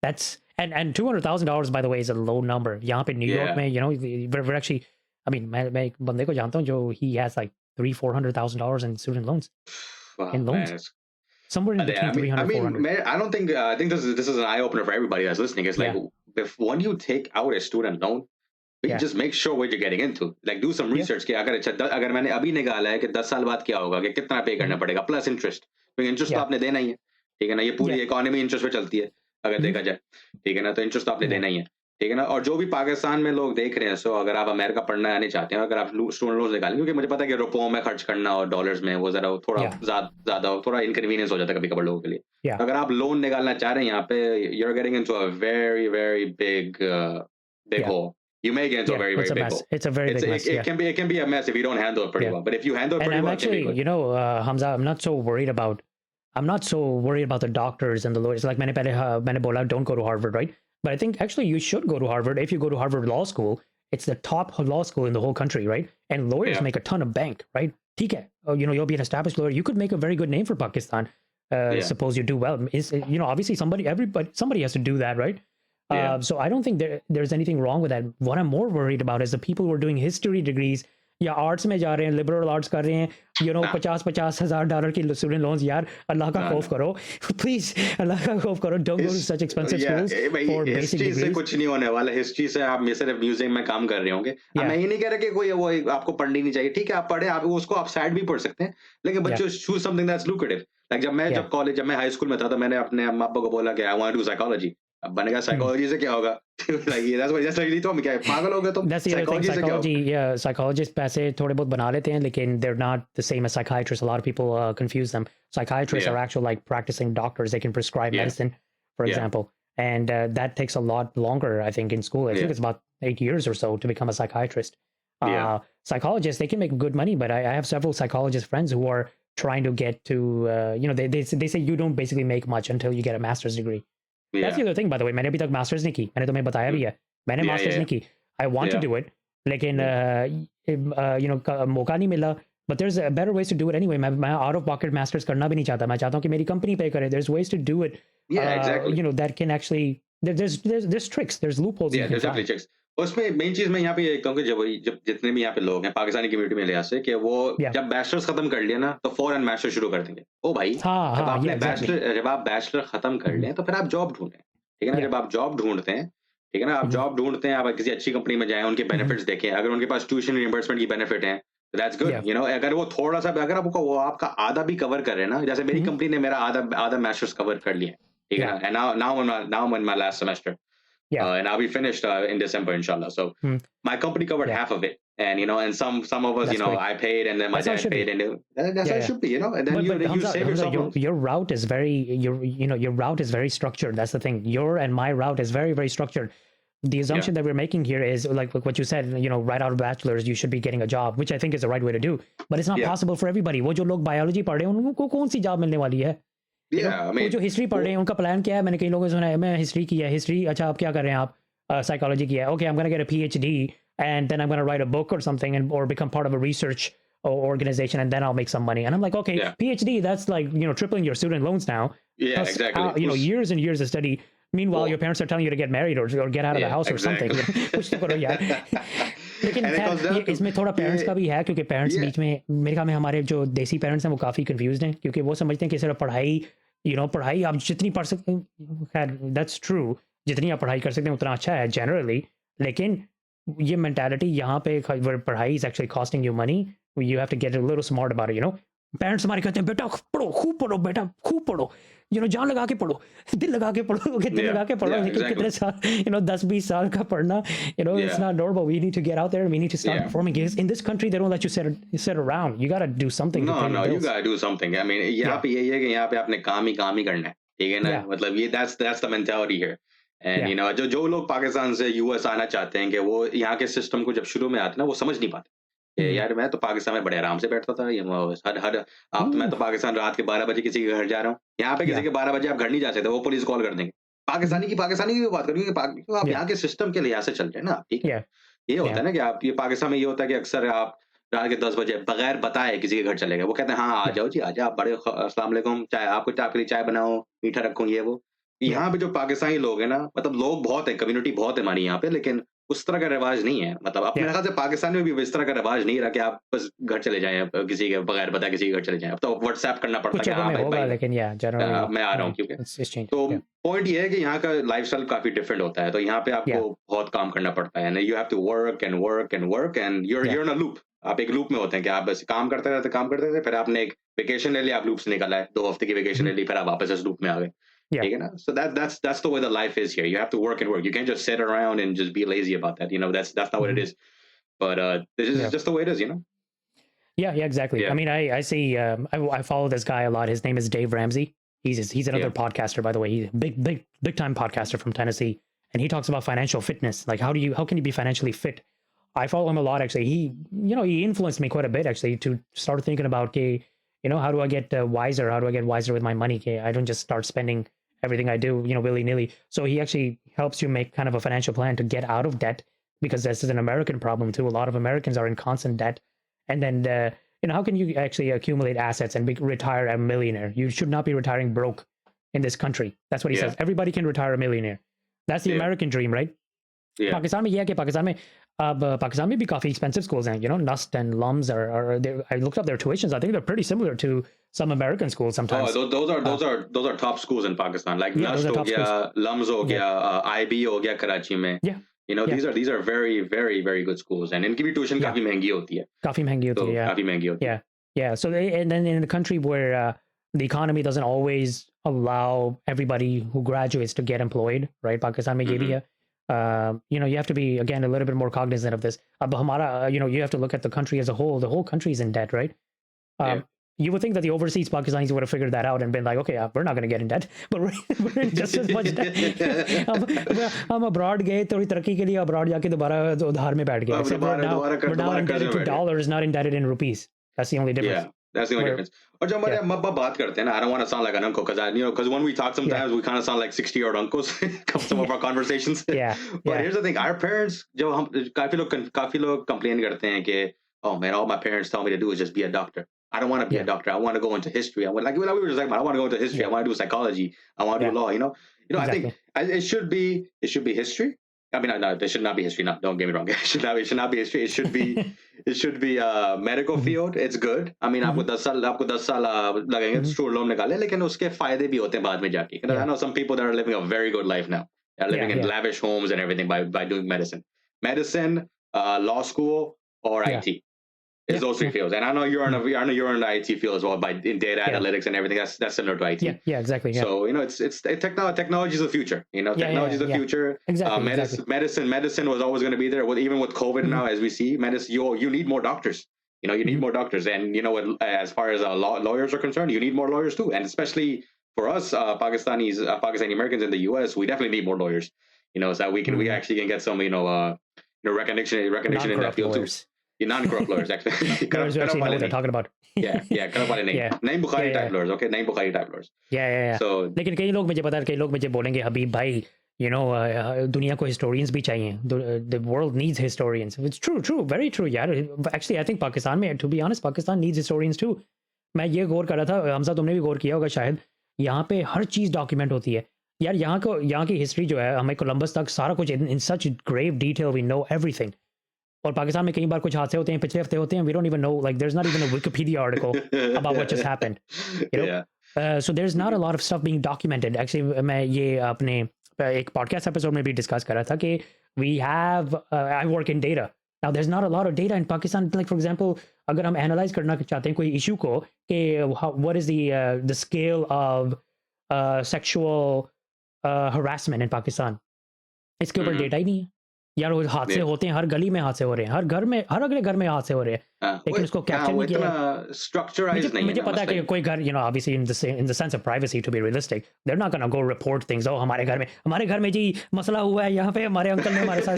That's and $200,000 by the way is a low number. यहाँ पे New York में we're actually, I mean मैं एक बंदे को जानता हूँ जो he has like $300,000-400,000 in student loans. Wow, in loans. Man, somewhere in between 300 400. Man, I don't think I think this is an eye opener for everybody that's listening. It's like when you take out a student loan, just make sure what you're getting into. Like do some research कि अगर मैंने अभी निकाला है कि 10 साल बाद क्या होगा, कि कितना पे करना पड़ेगा प्लस इंटरेस्ट. क्योंकि इंटरेस्ट तो आपने देना ही है, ठीक है ना. ये पूरी इकोनॉमी इंटरेस्ट पे चलती है अगर देखा जाए, ठीक है ना. तो इंटरेस्ट तो आपने देना ही है, ठीक है ना. और जो भी पाकिस्तान में लोग देख रहे हैं, सो अगर आप अमेरिका पढ़ना आने चाहते हैं, अगर आप स्टूडेंट लोन निकालें, क्योंकि मुझे पता है कि रुपयों में खर्च करना और डॉलर्स में वो जरा थोड़ा ज्यादा थोड़ा इनकन्वीनियंस हो जाता है कभी कभी लोगों के लिए. अगर आप लोन निकालना चाह रहे हैं यहाँ पे, you're getting into a very very big hole. You may get into a very very big hole. It's a very big mess. It can be a mess if you don't handle it pretty well. But if you handle it pretty well, actually, Hamza, I'm not so worried about the doctors and the lawyers. Like मैंने बोला, don't go to Harvard, right? But I think actually you should go to Harvard. If you go to Harvard Law School, it's the top law school in the whole country, right? And lawyers make a ton of bank, right? ठीक है, you'll be an established lawyer. You could make a very good name for Pakistan. Suppose you do well. Obviously somebody has to do that, right? So I don't think there's anything wrong with that. What I'm more worried about is the people who are doing history degrees या arts में जा रहे हैं, liberal arts कर रहे हैं, $50,000 की student loans. यार अल्लाह का खौफ करो प्लीज, अल्लाह का खौफ करो. Don't go to such expensive schools for basic degrees. से कुछ नहीं होने वाला. हिस्ट्री से आप सिर्फ म्यूजियम में काम कर रहे होंगे. मैं ये नहीं कह रहा कि कोई वो आपको पढ़नी नहीं चाहिए, ठीक है, आप पढ़े, आप उसको आप साइड भी पढ़ सकते हैं, लेकिन but choose something that's lucrative. Like जब मैं हाई स्कूल में था तो मैंने अपने अम्मा पापा को बोला कि I want to do psychology. अब बनेगा साइकोलॉजी से क्या होगा? पागल हो गए तुम. Psychologists पैसे थोड़े बहुत बना लेते हैं, लेकिन they're not the same as psychiatrists. A lot of people confuse them. Psychiatrists are actually like practicing doctors. They can prescribe medicine, for example, and that takes a lot longer, I think, in school. I think it's about 8 years or so to become a psychiatrist. Psychologists, they can make good money, but I have several psychologist friends who are trying to get to they say you don't basically make much until you get a master's degree. That's the other thing, by the way. मैंने अभी तक masters नहीं की. मैंने तुम्हें बताया भी है, मैंने मास्टर्स नहीं की. I want to Yeah. do it, लेकिन मौका नहीं मिला. But there's better ways to do it anyway. मैं out of pocket masters करना भी नहीं चाहता. मैं चाहता हूँ कि मेरी company pay करे. There's ways to do it. Yeah, exactly. That can actually there's tricks. There's loopholes. Yeah, there's definitely checks. उसमें मेन चीज मैं यहाँ पे ये कहूँगा जब जितने भी यहाँ पे लोग हैं पाकिस्तानी कम्युनिटी में लिहाज से कि वो जब बैचलर्स खत्म कर लिया ना तो फौरन मास्टर शुरू कर देंगे. ओ भाई जब आप बैचलर खत्म कर लें तो फिर आप जॉब ढूंढें. ठीक है ना. जब आप जॉब ढूंढते हैं, ठीक है ना, आप जॉब ढूंढते हैं, आप किसी अच्छी कंपनी में जाएं, उनके बेनिफिट्स देखें. अगर उनके पास ट्यूशन रिइंबर्समेंट की बेनिफिट है, दैट्स गुड. यू नो, अगर वो थोड़ा सा अगर आपको वो आपका आधा भी कवर कर रहे हैं ना, जैसे मेरी कंपनी ने मेरा आधा मास्टर्स कवर कर लिया है. ठीक है ना. And now I'm in my last semester. And I'll be finished in December, inshallah. So my company covered half of it, and you know, and some of us, you know, I paid, and then my dad paid, and that's how it should be, you know. And then you save yourself. Your route is very your route is very structured. That's the thing. Your and my route is very, very structured. The assumption that we're making here is like what you said, you know, right out of bachelor's, you should be getting a job, which I think is the right way to do. But it's not possible for everybody. वो जो लोग biology पढ़ रहे हैं, उनको कौन सी job मिलने वाली है? वो जो हिस्ट्री पढ़ रहे हैं उनका प्लान क्या है? मैंने कई लोगों से सुना है, मैं हिस्ट्री किया है. हिस्ट्री, अच्छा आप क्या कर रहे हैं? आप साइकोलॉजी किया है. Okay, I am gonna get a PhD and then I'm going to write a book or something or become part of a research organization and then I'll make some money. And I'm like, okay, PhD, that's like, you know, tripling your student loans now. Yeah, plus, exactly. You know, years and years of study. Meanwhile, your parents are telling you to get married or get out of the house or something. कुछ तो करो यार. लेकिन इसमें थोड़ा parents का भी है, क्योंकि पेरेंट्स बीच में मेरे ख्याल में हमारे जो देसी पेरेंट्स हैं वो काफ़ी कंफ्यूज्ड हैं, क्योंकि वो समझते हैं कि सिर्फ पढ़ाई, you know, पढ़ाई आप जितनी पढ़ सकते हैं, that's true, जितनी आप पढ़ाई कर सकते हैं उतना अच्छा है generally. लेकिन ये मेंटालिटी यहाँ पे पढ़ाई is actually costing you money. You have to get a little smart about it, you know. Parents हमारे कहते हैं बेटा पढ़ो, खूब पढ़ो बेटा, खूब पढ़ो, you know, जान लगा के पढ़ो, दिल लगा के पढ़ो, दिल लगा के पढ़ो. लेकिन कितने साल, you know, 10-20 साल का पढ़ना, you know, it's not normal. We need to get out there and we need to start performing. In this country, they don't let you sit around. You got to do something. No, you got to do something. I mean, यहाँ पे यही है कि यहाँ पे आपने काम ही करना है. ठीक है ना. मतलब ये that's the mentality here. And you know, जो लोग पाकिस्तान से US आना चाहते हैं कि वो यहाँ के सिस्टम को जब शुरू में आते हैं ना, वो समझ नहीं पाते. यार मैं तो पाकिस्तान में बड़े आराम से बैठता था. ये मैं तो पाकिस्तान रात के 12 बजे किसी के घर जा रहा हूँ. यहाँ पे किसी के 12 बजे आप घर नहीं जा सकते, वो पुलिस कॉल कर देंगे. पाकिस्तानी की भी बात करेंगे कि आप यहाँ के सिस्टम के लिहाज से चल रहे हैं ना. ठीक है. ये होता है ना कि आप ये पाकिस्तान में ये होता है कि अक्सर आप रात के 10 बजे बगैर बताए किसी के घर चले गए. वो कहते हैं हाँ आ जाओ जी, आ जाओ, बड़े अस्सलाम वालेकुम, चाय आपको आपके लिए चाय बनाओ, मीठा रखूँ, ये वो. यहाँ पे जो पाकिस्तानी लोग हैं ना, मतलब लोग बहुत है, कम्युनिटी बहुत है हमारी यहाँ पे, लेकिन उस तरह का रिवाज नहीं है. मतलब अपने ख्याल से पाकिस्तान में भी इस तरह का रिवाज नहीं रहा कि आप बस घर चले जाएं, किसी के बगैर बताए किसी के घर चले जाएं. अब तो व्हाट्सएप करना पड़ता है कि हाँ भाई लेकिन मैं आ रहा हूँ. क्योंकि तो पॉइंट ये है कि यहाँ का लाइफस्टाइल काफी डिफरेंट होता है. तो यहाँ पे आपको बहुत काम करना पड़ता है. You have to work and work and work and you're in a loop. आप एक लूप में होते हैं कि आप बस काम करते रहते, फिर आपने एक वेकेशन ले लिया, आप लूप से निकल आए, 2 हफ्ते की वेकेशन ले ली, फिर आप वापस इस लूप में आ गए. ठीक है ना. So that's the way the life is here. You have to work and work. You can't just sit around and just be lazy about that. You know, that's not what it is. But this is just the way it is, you know. Yeah, exactly. I mean, I see. I follow this guy a lot. His name is Dave Ramsey. He's another podcaster, by the way. He's a big time podcaster from Tennessee, and he talks about financial fitness. Like, how can you be financially fit? I follow him a lot, actually. He influenced me quite a bit, actually, to start thinking about, you know, how do I get wiser? How do I get wiser with my money? I don't just start spending everything I do, you know, willy-nilly. So he actually helps you make kind of a financial plan to get out of debt, because this is an American problem too. A lot of Americans are in constant debt. And then, you know, how can you actually accumulate assets and retire a millionaire? You should not be retiring broke in this country. That's what he says. Everybody can retire a millionaire. That's the American dream, right? Pakistan में ये है कि पाकिस्तान में भी काफी expensive schools हैं, you know, NUST and LUMS are I looked up their tuitions. I think they're pretty similar to some American schools sometimes. Oh, those are top schools in Pakistan. Like NUST हो गया, LUMS हो गया, IB हो गया कराची में. You know, these are very, very, very good schools, and इनकी भी tuition काफी महंगी होती है. काफी महंगी होती है. काफी महंगी होती है. Yeah. So and then in a country where the economy doesn't always allow everybody who graduates to get employed, right? Pakistan में ये भी है. You know, you have to be, again, a little bit more cognizant of this. You know, you have to look at the country as a whole. The whole country is in debt, right? You would think that the overseas Pakistanis would have figured that out and been like, okay, we're not going to get in debt, but we're in just as much debt. हम abroad गए थोड़ी तरक्की के लिए, abroad जाके दोबारा उधार में बैठ गए. We're now indebted to dollars, not indebted in rupees. That's the only difference. That's the only Where, difference. और जब हमारे yeah, अम्मा अब्बा बात करते हैं ना, I don't want to sound like an uncle because when we talk yeah, sometimes we kind of sound like 60-year-old uncles come some of yeah, our conversations. yeah, But yeah, here's the thing, our parents जब हम काफी लोग complain करते हैं कि oh man, all my parents tell me to do is just be a doctor. I don't want to be a yeah, doctor. I want to go into history. I want like we were just like I want to go into history. yeah, I want to do psychology. I want to yeah, do law. I think exactly. it should be history. I mean, no, it should not be history. No, don't get me wrong. It should not be history. It should be medical Mhm, field. It's good. I mean, mhm, आपको 10 साल लगेंगे mhm, student loan निकाले, लेकिन उसके फायदे भी होते हैं बाद में जाके. I yeah, know some people that are living a very good life now. They're living yeah, in yeah, lavish homes and everything by doing medicine, law school, or yeah, IT. It's yeah, those three yeah, fields, and I know you're mhm, you're in the IT field as well in data yeah, analytics and everything. That's similar to IT. yeah, yeah, exactly. Yeah, So technology is the future. yeah, Technology is the yeah, future. exactly, exactly. Medicine was always going to be there. Even with COVID Mhm, now, as we see, medicine you need more doctors. You need mhm, more doctors, and as far as lawyers are concerned, you need more lawyers too. And especially for us, Pakistani Americans in the U.S., we definitely need more lawyers. So that we mhm. actually can get some recognition in that Non-corrupt field too. lawyers, Non-corrupt lawyers actually. lawyers who actually know what they're talking about. Karab wale nahi. Yeah, Naeem yeah, Bukhari yeah, type lawyers, okay? Naeem Bukhari type lawyers. yeah. So लेकिन कई लोग मुझे पता है, कई लोग मुझे बोलेंगे हबीब भाई, दुनिया को historians भी चाहिए. The world needs historians. It's true, very true यार. Actually, I think पाकिस्तान में, to be honest, Pakistan needs historians too. मैं ये गौर कर रहा था, हमजा तुमने भी गौर किया होगा शायद, यहाँ पे हर चीज़ डॉक्यूमेंट होती है यार. यहाँ की हिस्ट्री जो है, हमें कोलंबस तक सारा कुछ in such grave detail we know everything. और पाकिस्तान में कई बार कुछ हादसे होते हैं, पिछले हफ्ते होते हैं, we don't even know, like there's not even a Wikipedia article about what just happened, yeah. so there's not a lot of stuff being documented. Actually, मैं ये अपने एक podcast episode में भी discuss कर रहा था कि we have I work in data. Now there's not a lot of data in Pakistan. Like for example, अगर हम analyze करना चाहते हैं कोई issue को कि what is the scale of sexual harassment in Pakistan, इसके ऊपर data ही नहीं है यार. वो हादसे Yeah. होते हैं, हर गली में हादसे हो रहे हैं, हर अगले घर में हादसे हो रहे हैं, लेकिन उसको कैप्चर नहीं किया. इतना structurized नहीं है मुझे ना, पता है कि मतलब कोई घर, obviously in the sense of privacy, to be realistic, they're not gonna go report things. Oh, हमारे घर में जी मसला हुआ है, यहाँ पे हमारे अंकल ने हमारे साथ.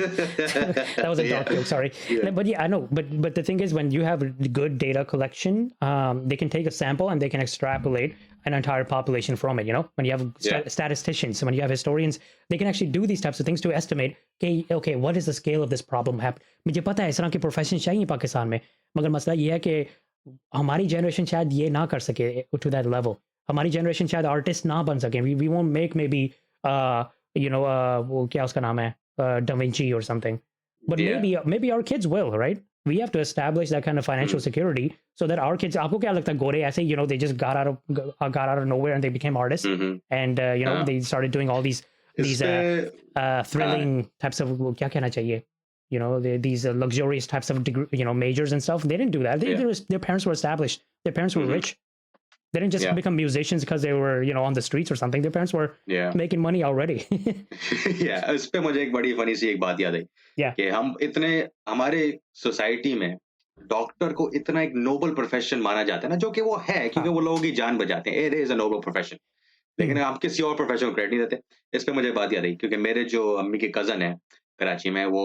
That was a dark joke, sorry. Yeah. But yeah, I know. But the thing is, when you have good data collection, they can take a sample and they can extrapolate an entire population from it. When you have statisticians, when you have historians, they can actually do these types of things to estimate, okay, what is the scale of this problem happening. मुझे पता है इस तरह के profession चाहिए पाकिस्तान में, मगर मसला ये है कि हमारी जनरेशन शायद ये ना कर सके to that level. हमारी जनरेशन शायद आर्टिस्ट ना बन सके. We won't make maybe वो क्या उसका नाम है, Da Vinci or something. But Yeah. maybe our kids will, right? We have to establish that kind of financial security so that our kids, आपको क्या लगता है गोरे ऐसे they just got out of nowhere and they became artists, and they started doing all these thrilling types of, क्या कहना चाहिए, these luxurious types of majors and stuff. They didn't do that. Their parents were established. Their parents were rich. They didn't just become musicians because they were on the streets or something. Their parents were making money already. Yeah, इस पे मुझे एक बड़ी funny सी एक बात याद आई. Yeah. कि हम इतने हमारे सोसाइटी में डॉक्टर को इतना एक नोबल प्रोफेशन माना जाता है ना, जो कि वो है, क्योंकि वो लोगों की जान बचाते हैं. It is a noble profession. लेकिन आप किसी और प्रोफेशन को क्रेडिट नहीं देते. इस पे मुझे बात याद आई, क्योंकि मेरे जो अम्मी के कजन है कराची में, वो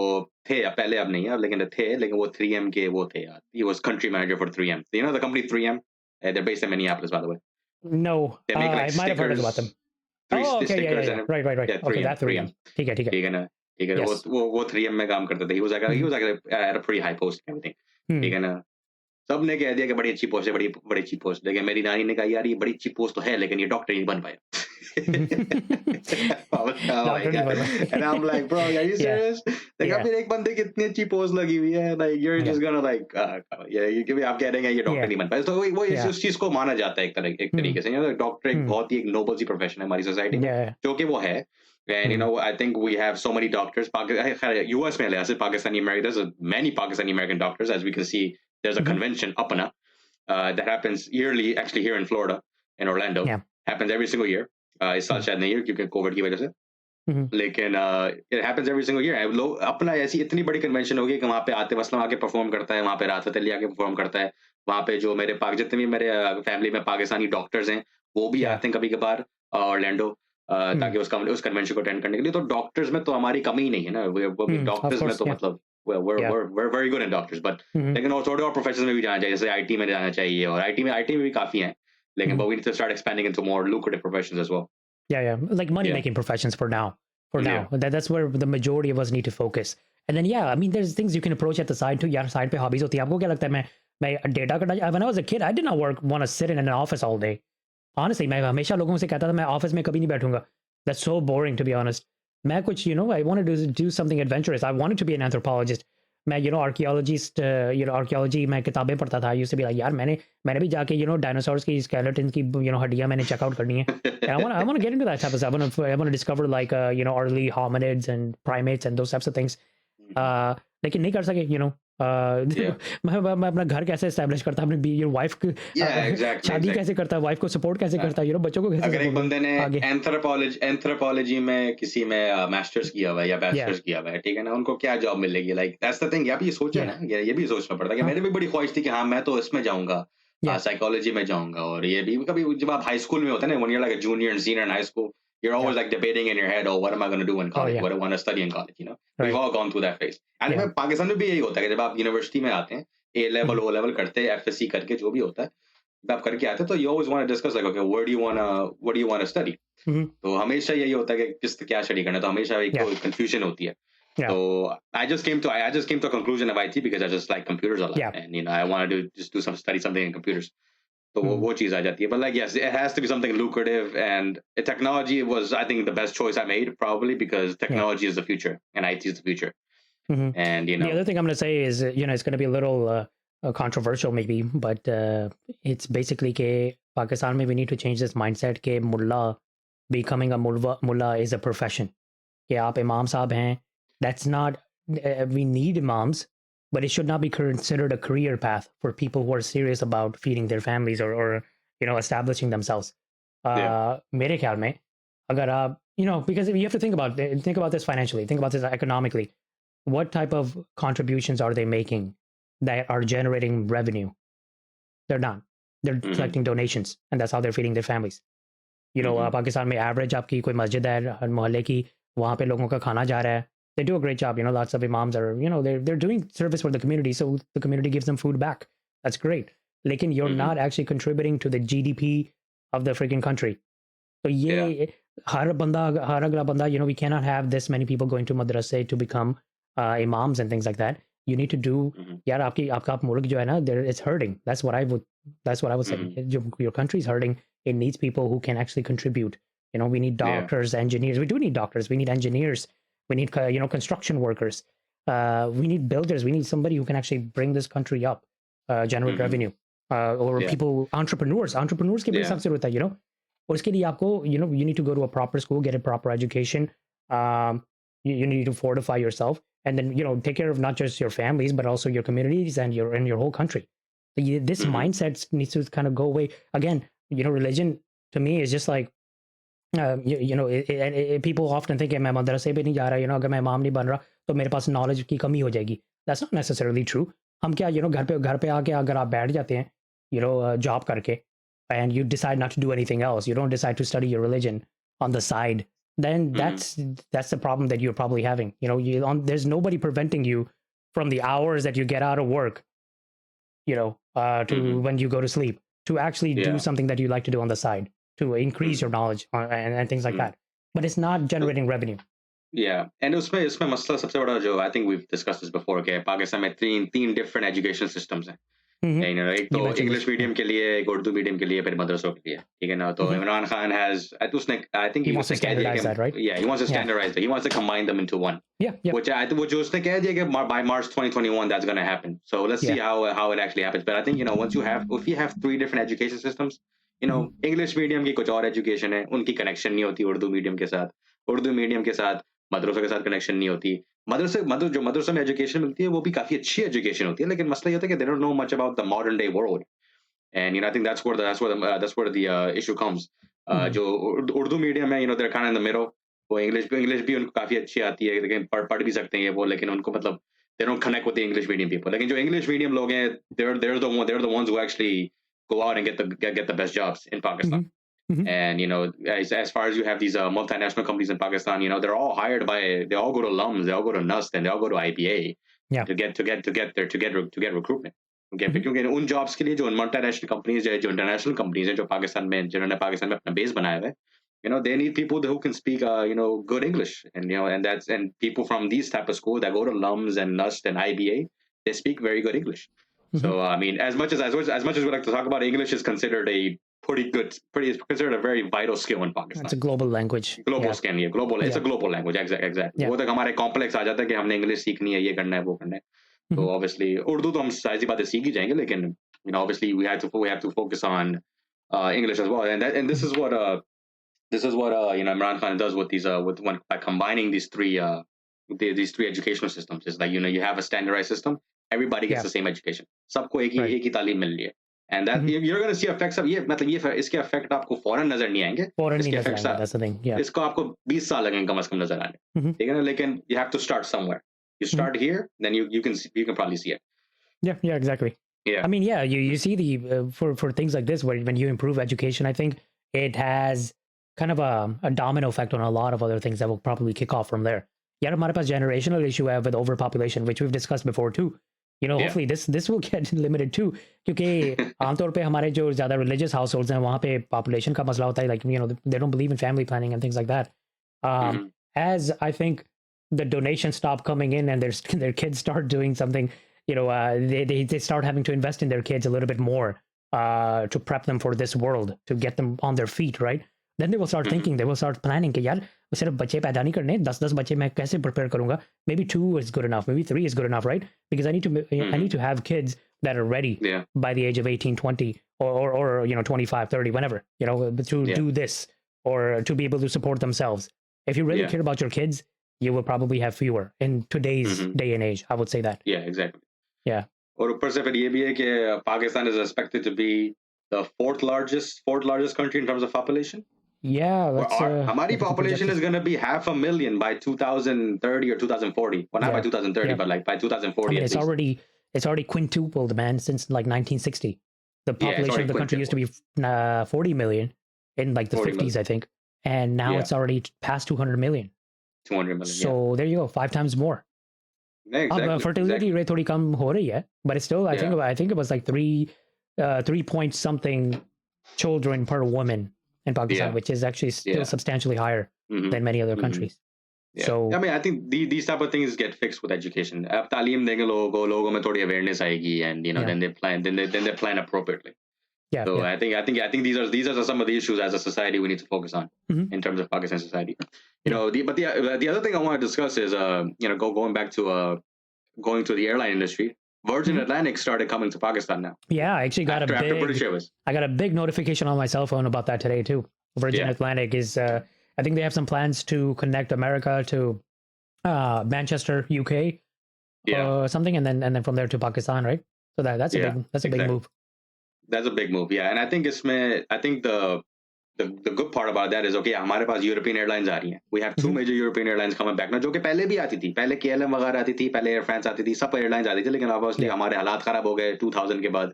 थे पहले, अब नहीं है, लेकिन वो 3M के वो थे यार. He was country manager for 3M. You know the company 3M? They're based in Minneapolis, by the way. No, They make like I might have heard stickers, about them. three Oh, okay, yeah. and Right. yeah, Okay, 3M, that 3M. ठीक है. ठीक है ना, ठीक है. Yes. वो 3M में काम करते थे. He was like at a pretty high post and everything. ठीक है ना. सबने कह दिया कि बड़ी अच्छी पोस्ट है, बड़ी अच्छी पोस्ट. लेकिन मेरी नानी ने कहा यार ये बड़ी अच्छी पोस्ट तो है, लेकिन ये डॉक्टर नहीं बन पाया. And I'm like, bro, are you serious? Like, फिर एक बंदे की इतनी अच्छी पोस्ट लगी हुई है, like you're just gonna like आप कह देंगे ये डॉक्टर नहीं बन पाया. तो वो उस चीज को माना जाता है एक तरीके से. डॉक्टर एक बहुत ही एक नोबल सी प्रोफेशन है हमारी सोसाइटी में, जो कि वो है. And I think we have so many doctors. US में ऐसे Pakistani American, there's many Pakistani American doctors, as we can see. There's a convention, Apana, that happens yearly, actually here in Florida, in Orlando. Happens every single year. इस साल शायद नहीं है क्योंकि Covid की वजह से. लेकिन it happens every single year. लोग अपना ऐसी इतनी बड़ी कन्वेंशन होगी कि वहाँ पे आते वसलम आके परफॉर्म करता है, वहाँ पे राहत फतेह अली आके परफॉर्म करता है. वहाँ पे जो जितने भी मेरे फैमिली में पाकिस्तानी डॉक्टर्स हैं, वो भी आते हैं कभी कभार ऑरलैंडो, ताकि उस कन्वेंशन को अटेंड करने के लिए. तो डॉक्टर्स में तो हमारी कमी नहीं है ना. वो भी डॉक्टर्स में तो मतलब Yeah. we're very good in doctors, but लेकिन और थोड़े और प्रोफेशंस में भी जाना चाहिए, जैसे आईटी में जाना चाहिए, और आईटी में भी काफी हैं, लेकिन but we need to start expanding into more lucrative professions as well. Yeah, like money making professions for now. That's where the majority of us need to focus. And then I mean, there's things you can approach at the side too. यार side पे hobbies होती है. आपको क्या लगता है मैं data का, when I was a kid I did not want to sit in an office all day. Honestly, मैं हमेशा लोगों से कहता था मैं ऑफिस में कभी नहीं बैठूंगा. That's so boring, to be honest. मैं कुछ I wanted to do something adventurous. I wanted to be an anthropologist. मैं archaeologist, archaeology मैं किताबें पढ़ता था. I used to be like, यार मैंने भी जाके dinosaurs की skeleton की हड्डियां मैंने check out करनी है. And I want to get into that type of stuff. I want to discover like early hominids and primates and those types of things. लेकिन नहीं कर सके, मैं अपना घर कैसे एस्टैब्लिश करता, अपनी your wife शादी कैसे करता, wife को सपोर्ट कैसे करता, बच्चों को कैसे. अगर एक बंदे ने एंथ्रोपोलॉजी में किसी में मास्टर्स किया हुआ है या बैचलर्स किया हुआ है, ठीक है ना, उनको क्या जॉब मिलेगी, लाइक दैट्स द थिंग. आप ये सोचे ना, ये भी सोचना पड़ता है कि मेरे भी बड़ी ख्वाहिश थी कि हाँ मैं तो इसमें जाऊंगा, साइकोलॉजी में जाऊंगा. और ये भी कभी जब आप हाई स्कूल में होते हैं ना, when you're like a junior and senior in high school, you're always like debating in your head, oh, what am I going to do in college? What do I want to study in college? We've all gone through that phase. And Pakistan में भी यही होता है कि जब आप university में आते हैं, A level, O level करते हैं, FSC करके जो भी होता है, जब आप करके आते हैं, तो you always want to discuss like, okay, what do you want to study? तो हमेशा यही होता है कि क्या स्टडी करना है, तो हमेशा एक confusion होती है. So I just came to a conclusion of IT because I just like computers a lot, and I wanted to just study something in computers. So वो चीज आ जाती है. But like, yes, it has to be something lucrative, and technology was, I think, the best choice I made, probably because technology is the future and IT is the future. And the other thing I'm going to say is, it's going to be a little controversial maybe, but it's basically que Pakistan mein we need to change this mindset ke becoming a mullah is a profession. Ke aap imam sahab hain. That's not, we need imams, but it should not be considered a career path for people who are serious about feeding their families or establishing themselves. Mere khayal mein, agar aap, because you have to think about this financially, think about this economically. What type of contributions are they making that are generating revenue? They're not. They're collecting donations, and that's how they're feeding their families. Pakistan mein average aapki koi masjid hai mohalle ki, wahan pe logon ka khana ja raha hai. They do a great job. Lots of imams are, they're doing service for the community, so the community gives them food back. That's great. Lekin you're not actually contributing to the GDP of the freaking country. So har agla banda, we cannot have this many people going to madrasa to become imams and things like that. You need to do, yaar aapka mulk jo hai na, it's hurting. That's what I would say. Your country is hurting. It needs people who can actually contribute. We need doctors, engineers. We do need doctors. We need engineers. We need, construction workers. We need builders. We need somebody who can actually bring this country up, generate revenue. Or people, entrepreneurs. Entrepreneurs ke bhi sabse ज़रूरत है, और इसके लिए आपको, you need to go to a proper school, get a proper education. You need to fortify yourself, and then take care of not just your families but also your communities and your whole country. So this mindset needs to kind of go away. Again, religion to me is just like, people often think मैं मदरसे पे नहीं जा रहा, अगर मैं इमाम नहीं बन रहा तो मेरे पास knowledge की कमी हो जाएगी. That's not necessarily true. हम क्या, घर पे आके अगर आप बैठ जाते हैं, job करके, and you decide not to do anything else, you don't decide to study your religion on the side, then that's the problem that you're probably having. There's nobody preventing you from the hours that you get out of work, to when you go to sleep, to actually do something that you like to do on the side, to increase your knowledge and things like that. But it's not generating revenue. Yeah, and उसमें मसला सबसे बड़ा जो, I think we've discussed this before, okay, Pakistan में तीन different education systems हैं. एक तो इंग्लिश मीडियम के लिए, एक उर्दू मीडियम के लिए, फिर मदरसों के लिए, ठीक है ना. तो Imran Khan has, I think he wants to standardize that, right? Yeah, he wants to standardize that. He wants to combine them into one. Yeah. Which उसने कह दिया कि by March 2021 that's going to happen. So let's see how it actually happens. But I think if you have three different education systems, English medium की कुछ और education है, उनकी connection नहीं होती उर्दू मीडियम के साथ, उर्दू मीडियम के साथ मदरसों के साथ कनेक्शन नहीं होती. जो मदरसों में एजुकेशन मिलती है वो भी काफी अच्छी एजुकेशन होती है, लेकिन मसला ये होता है कि they don't know much about the modern day world, and I think that's where the issue comes. जो उर्दू मीडियम है, they're kind of in the middle. वो इंग्लिश भी उनको काफी अच्छी आती है, लेकिन पढ़ भी सकते हैं वो, लेकिन उनको मतलब they don't connect with the English medium people. लेकिन जो English medium लोग हैं, they're the ones who actually go out and get the best jobs in Pakistan. And as far as you have these multinational companies in Pakistan, they all go to LUMS, they all go to NUST, and they all go to IBA. Yeah. to get recruitment. क्योंकि उन jobs के लिए जो multinational companies है, जो international companies हैं, जो पाकिस्तान में जिन्होंने पाकिस्तान में अपना बेस बनाया हुआ है, they need people who can speak good English, and people from these type of schools that go to LUMS and NUST and IBA, they speak very good English. So I mean, as much as we like to talk about, English is considered it's considered a very vital skill in Pakistan. It's a global language. Skill, it's a global language, exactly. वो तक हमारे complex आ जाता है कि हमने English सीखनी है, ये करना है, वो करना है. So obviously, Urdu तो हम सारी बातें सीख ही जाएंगे, लेकिन obviously we have to focus on English as well, and this is what Imran Khan does with these by combining these three educational systems. Is like you have a standardized system, everybody gets the same education, सबको एक ही तालीम मिल रही है, and that you're going to see effects of ये मतलब ये इसके effect आपको फौरन नजर नहीं आएंगे, that's the thing. Yeah. इसको आपको 20 साल लगेंगे कम से कम नजर आने, ठीक है ना, लेकिन you have to start somewhere. You start here, then you can probably see it. Yeah, exactly. Yeah. I mean, yeah, you see the for things like this, where when you improve education, I think it has kind of a domino effect on a lot of other things that will probably kick off from there. Yeah, हमारे पास generational issue है with overpopulation, which we've discussed before too. Hopefully this will get limited too, क्योंकि आमतौर पे हमारे जो ज़्यादा religious households हैं, वहाँ पे population का मसला होता है, like they don't believe in family planning and things like that. As I think the donations stop coming in and their kids start doing something, they start having to invest in their kids a little bit more to prep them for this world, to get them on their feet, right? Then they will start thinking, they will start planning कि यार सिर्फ बच्चे पैदा नहीं करने, 10 बच्चे मैं कैसे prepare करूँगा? Maybe 2 is good enough, maybe 3 is good enough, right? Because I need to have kids that are ready by the age of 18, 20 or 25, 30, whenever, to do this or to be able to support themselves. If you really care about your kids, you will probably have fewer in today's day and age. I would say that. Yeah, exactly. Yeah. और ऊपर से फिर ये भी है कि Pakistan is expected to be the fourth largest country in terms of population. Yeah, हमारी population is going to be 500,000 by 2030 or 2040. Well, not by 2030, but like by 2040. I mean, it's already quintupled, man, since like 1960. The population of the country used to be 40 million in like the 50s, I think, and now it's already past 200 million. 200 million. So there you go, 5 times more. Yeah, exactly. Fertility rate थोड़ी कम हो रही है, but it's still I think it was like 3 point something children per woman in Pakistan, which is actually still substantially higher than many other countries. Yeah. So I mean, I think these type of things get fixed with education. अब तालीम देंगे लोगों में थोड़ी awareness आएगी, and then they plan appropriately. Yeah. So I think these are some of the issues as a society we need to focus on in terms of Pakistan society. But the other thing I want to discuss is going back to going to the airline industry. Virgin Atlantic started coming to Pakistan now. Yeah, I actually got after British Airways. I got a big notification on my cell phone about that today too. Virgin Atlantic is I think they have some plans to connect America to Manchester, UK, or something, and then from there to Pakistan, right? So that's a big move. That's a big move, yeah. And I think the good part about that is, okay, हमारे पास European airlines आ रही हैं. We have 2 major European airlines coming back now, जो कि पहले भी आती थी. पहले KLM वगैरह आती थी, पहले Air France आती थी, सब airlines आती थी, लेकिन obviously हमारे हालात खराब हो गए 2000 के बाद,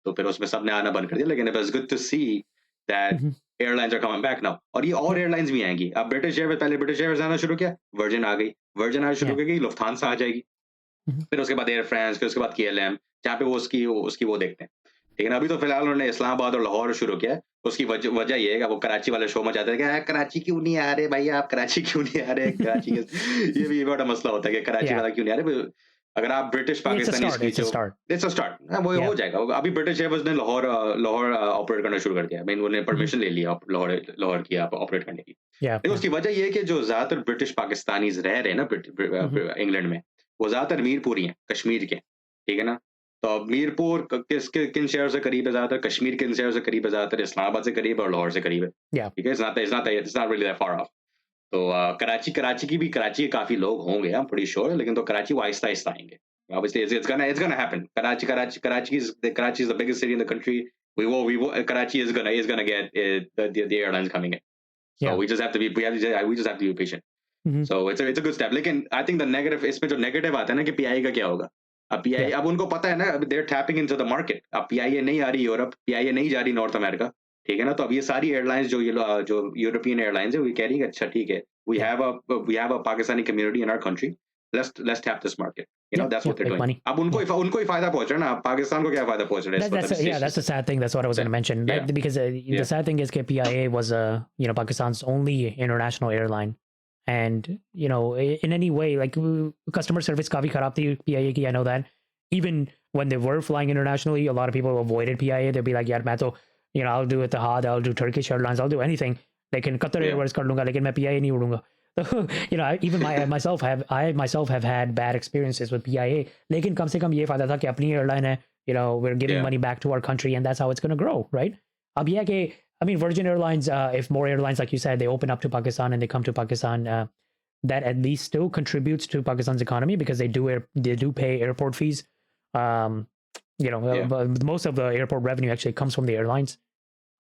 तो फिर उसमें सबने आना बंद कर दिया. लेकिन it was good to see that airlines are coming back now. और ये और airlines भी आएंगी. अब British Airways, पहले British Airways आना शुरू किया, Virgin आ गई. Virgin आना शुरू की, Lufthansa आ जाएगी. फिर उसके बाद Air France, फिर उसके बाद KLM, जहाँ पे वो उसकी वो देखते हैं. ठीक है ना. अभी तो फिलहाल उन्होंने इस्लामाबाद और लाहौर शुरू किया. उसकी वजह ये है कि वो कराची वाले शो में जाते हैं कि कराची क्यों नहीं आ रहे भाई, आप कराची क्यों नहीं आ रहे, कराची ये भी बड़ा मसला होता है कि कराची वाला क्यों नहीं आ रहे. अगर आप British Pakistani it's a start वो हो जाएगा. अभी ब्रिटिश एयरवेज ने लाहौर ऑपरेट करना शुरू कर दिया. मैं उन्होंने परमिशन ले लिया लाहौर की ऑपरेट करने की. लेकिन उसकी वजह ये है कि जो ज्यादातर ब्रिटिश पाकिस्तानीज रह रहे हैं ना इंग्लैंड में, वो ज्यादातर मीरपुरी हैं, कश्मीर के. ठीक है ना. तो मीरपुर किन शहर से करीब है ज्यादातर, कश्मीर किन शहर से करीब है ज्यादातर, इस्लामाबाद से करीब है और लाहौर से करीब है. ठीक है. It's not really that far off. तो कराची के काफी लोग होंगे, I'm pretty sure, लेकिन तो कराची वो आहिस्ता आएंगे. Obviously it's gonna happen. Karachi is the biggest city in the country. Karachi is gonna get the airlines coming in. So we just have to be patient. So it's a good step. लेकिन I think the negative, इसमें जो negative आता है ना कि PIA का क्या होगा. अब PIA अब उनको पता है ना, they're tapping into the market. अब PIA नहीं आ रही यूरोप, PIA नहीं जा रही नॉर्थ अमेरिका. ठीक है ना. तो अब ये सारी एयरलाइंस जो यूरोपियन एयरलाइंस है, वो कह रही है अच्छा ठीक है, we have a Pakistani community in our country, let's tap this market. You know, Yeah, that's yeah, what they're make doing. money. अब उनको ही फायदा पहुंच रहा है ना, पाकिस्तान को क्या फायदा पहुंच रहा है इस That's मतलब yeah, that's the sad thing. That's what I was going to mention. Yeah. Because the sad thing is that PIA was Pakistan's only international airline, and in any way, like customer service काफी खराब थी PIA की. I know that. Even when they were flying internationally, a lot of people avoided PIA. They'd be like, "यार मैं तो I'll do Etihad, I'll do Turkish Airlines, I'll do anything. लेकिन Qatar Yeah. Airways कर लूंगा, लेकिन मैं PIA नहीं उड़ूंगा." So, I myself have had bad experiences with PIA. लेकिन कम से कम ये फायदा था कि अपनी airline है. We're giving Yeah. money back to our country, and that's how it's going to grow, right? अब ये है कि, I mean, Virgin Airlines, if more airlines, like you said, they open up to Pakistan and they come to Pakistan, that at least still contributes to Pakistan's economy because they do pay airport fees. But most of the airport revenue actually comes from the airlines.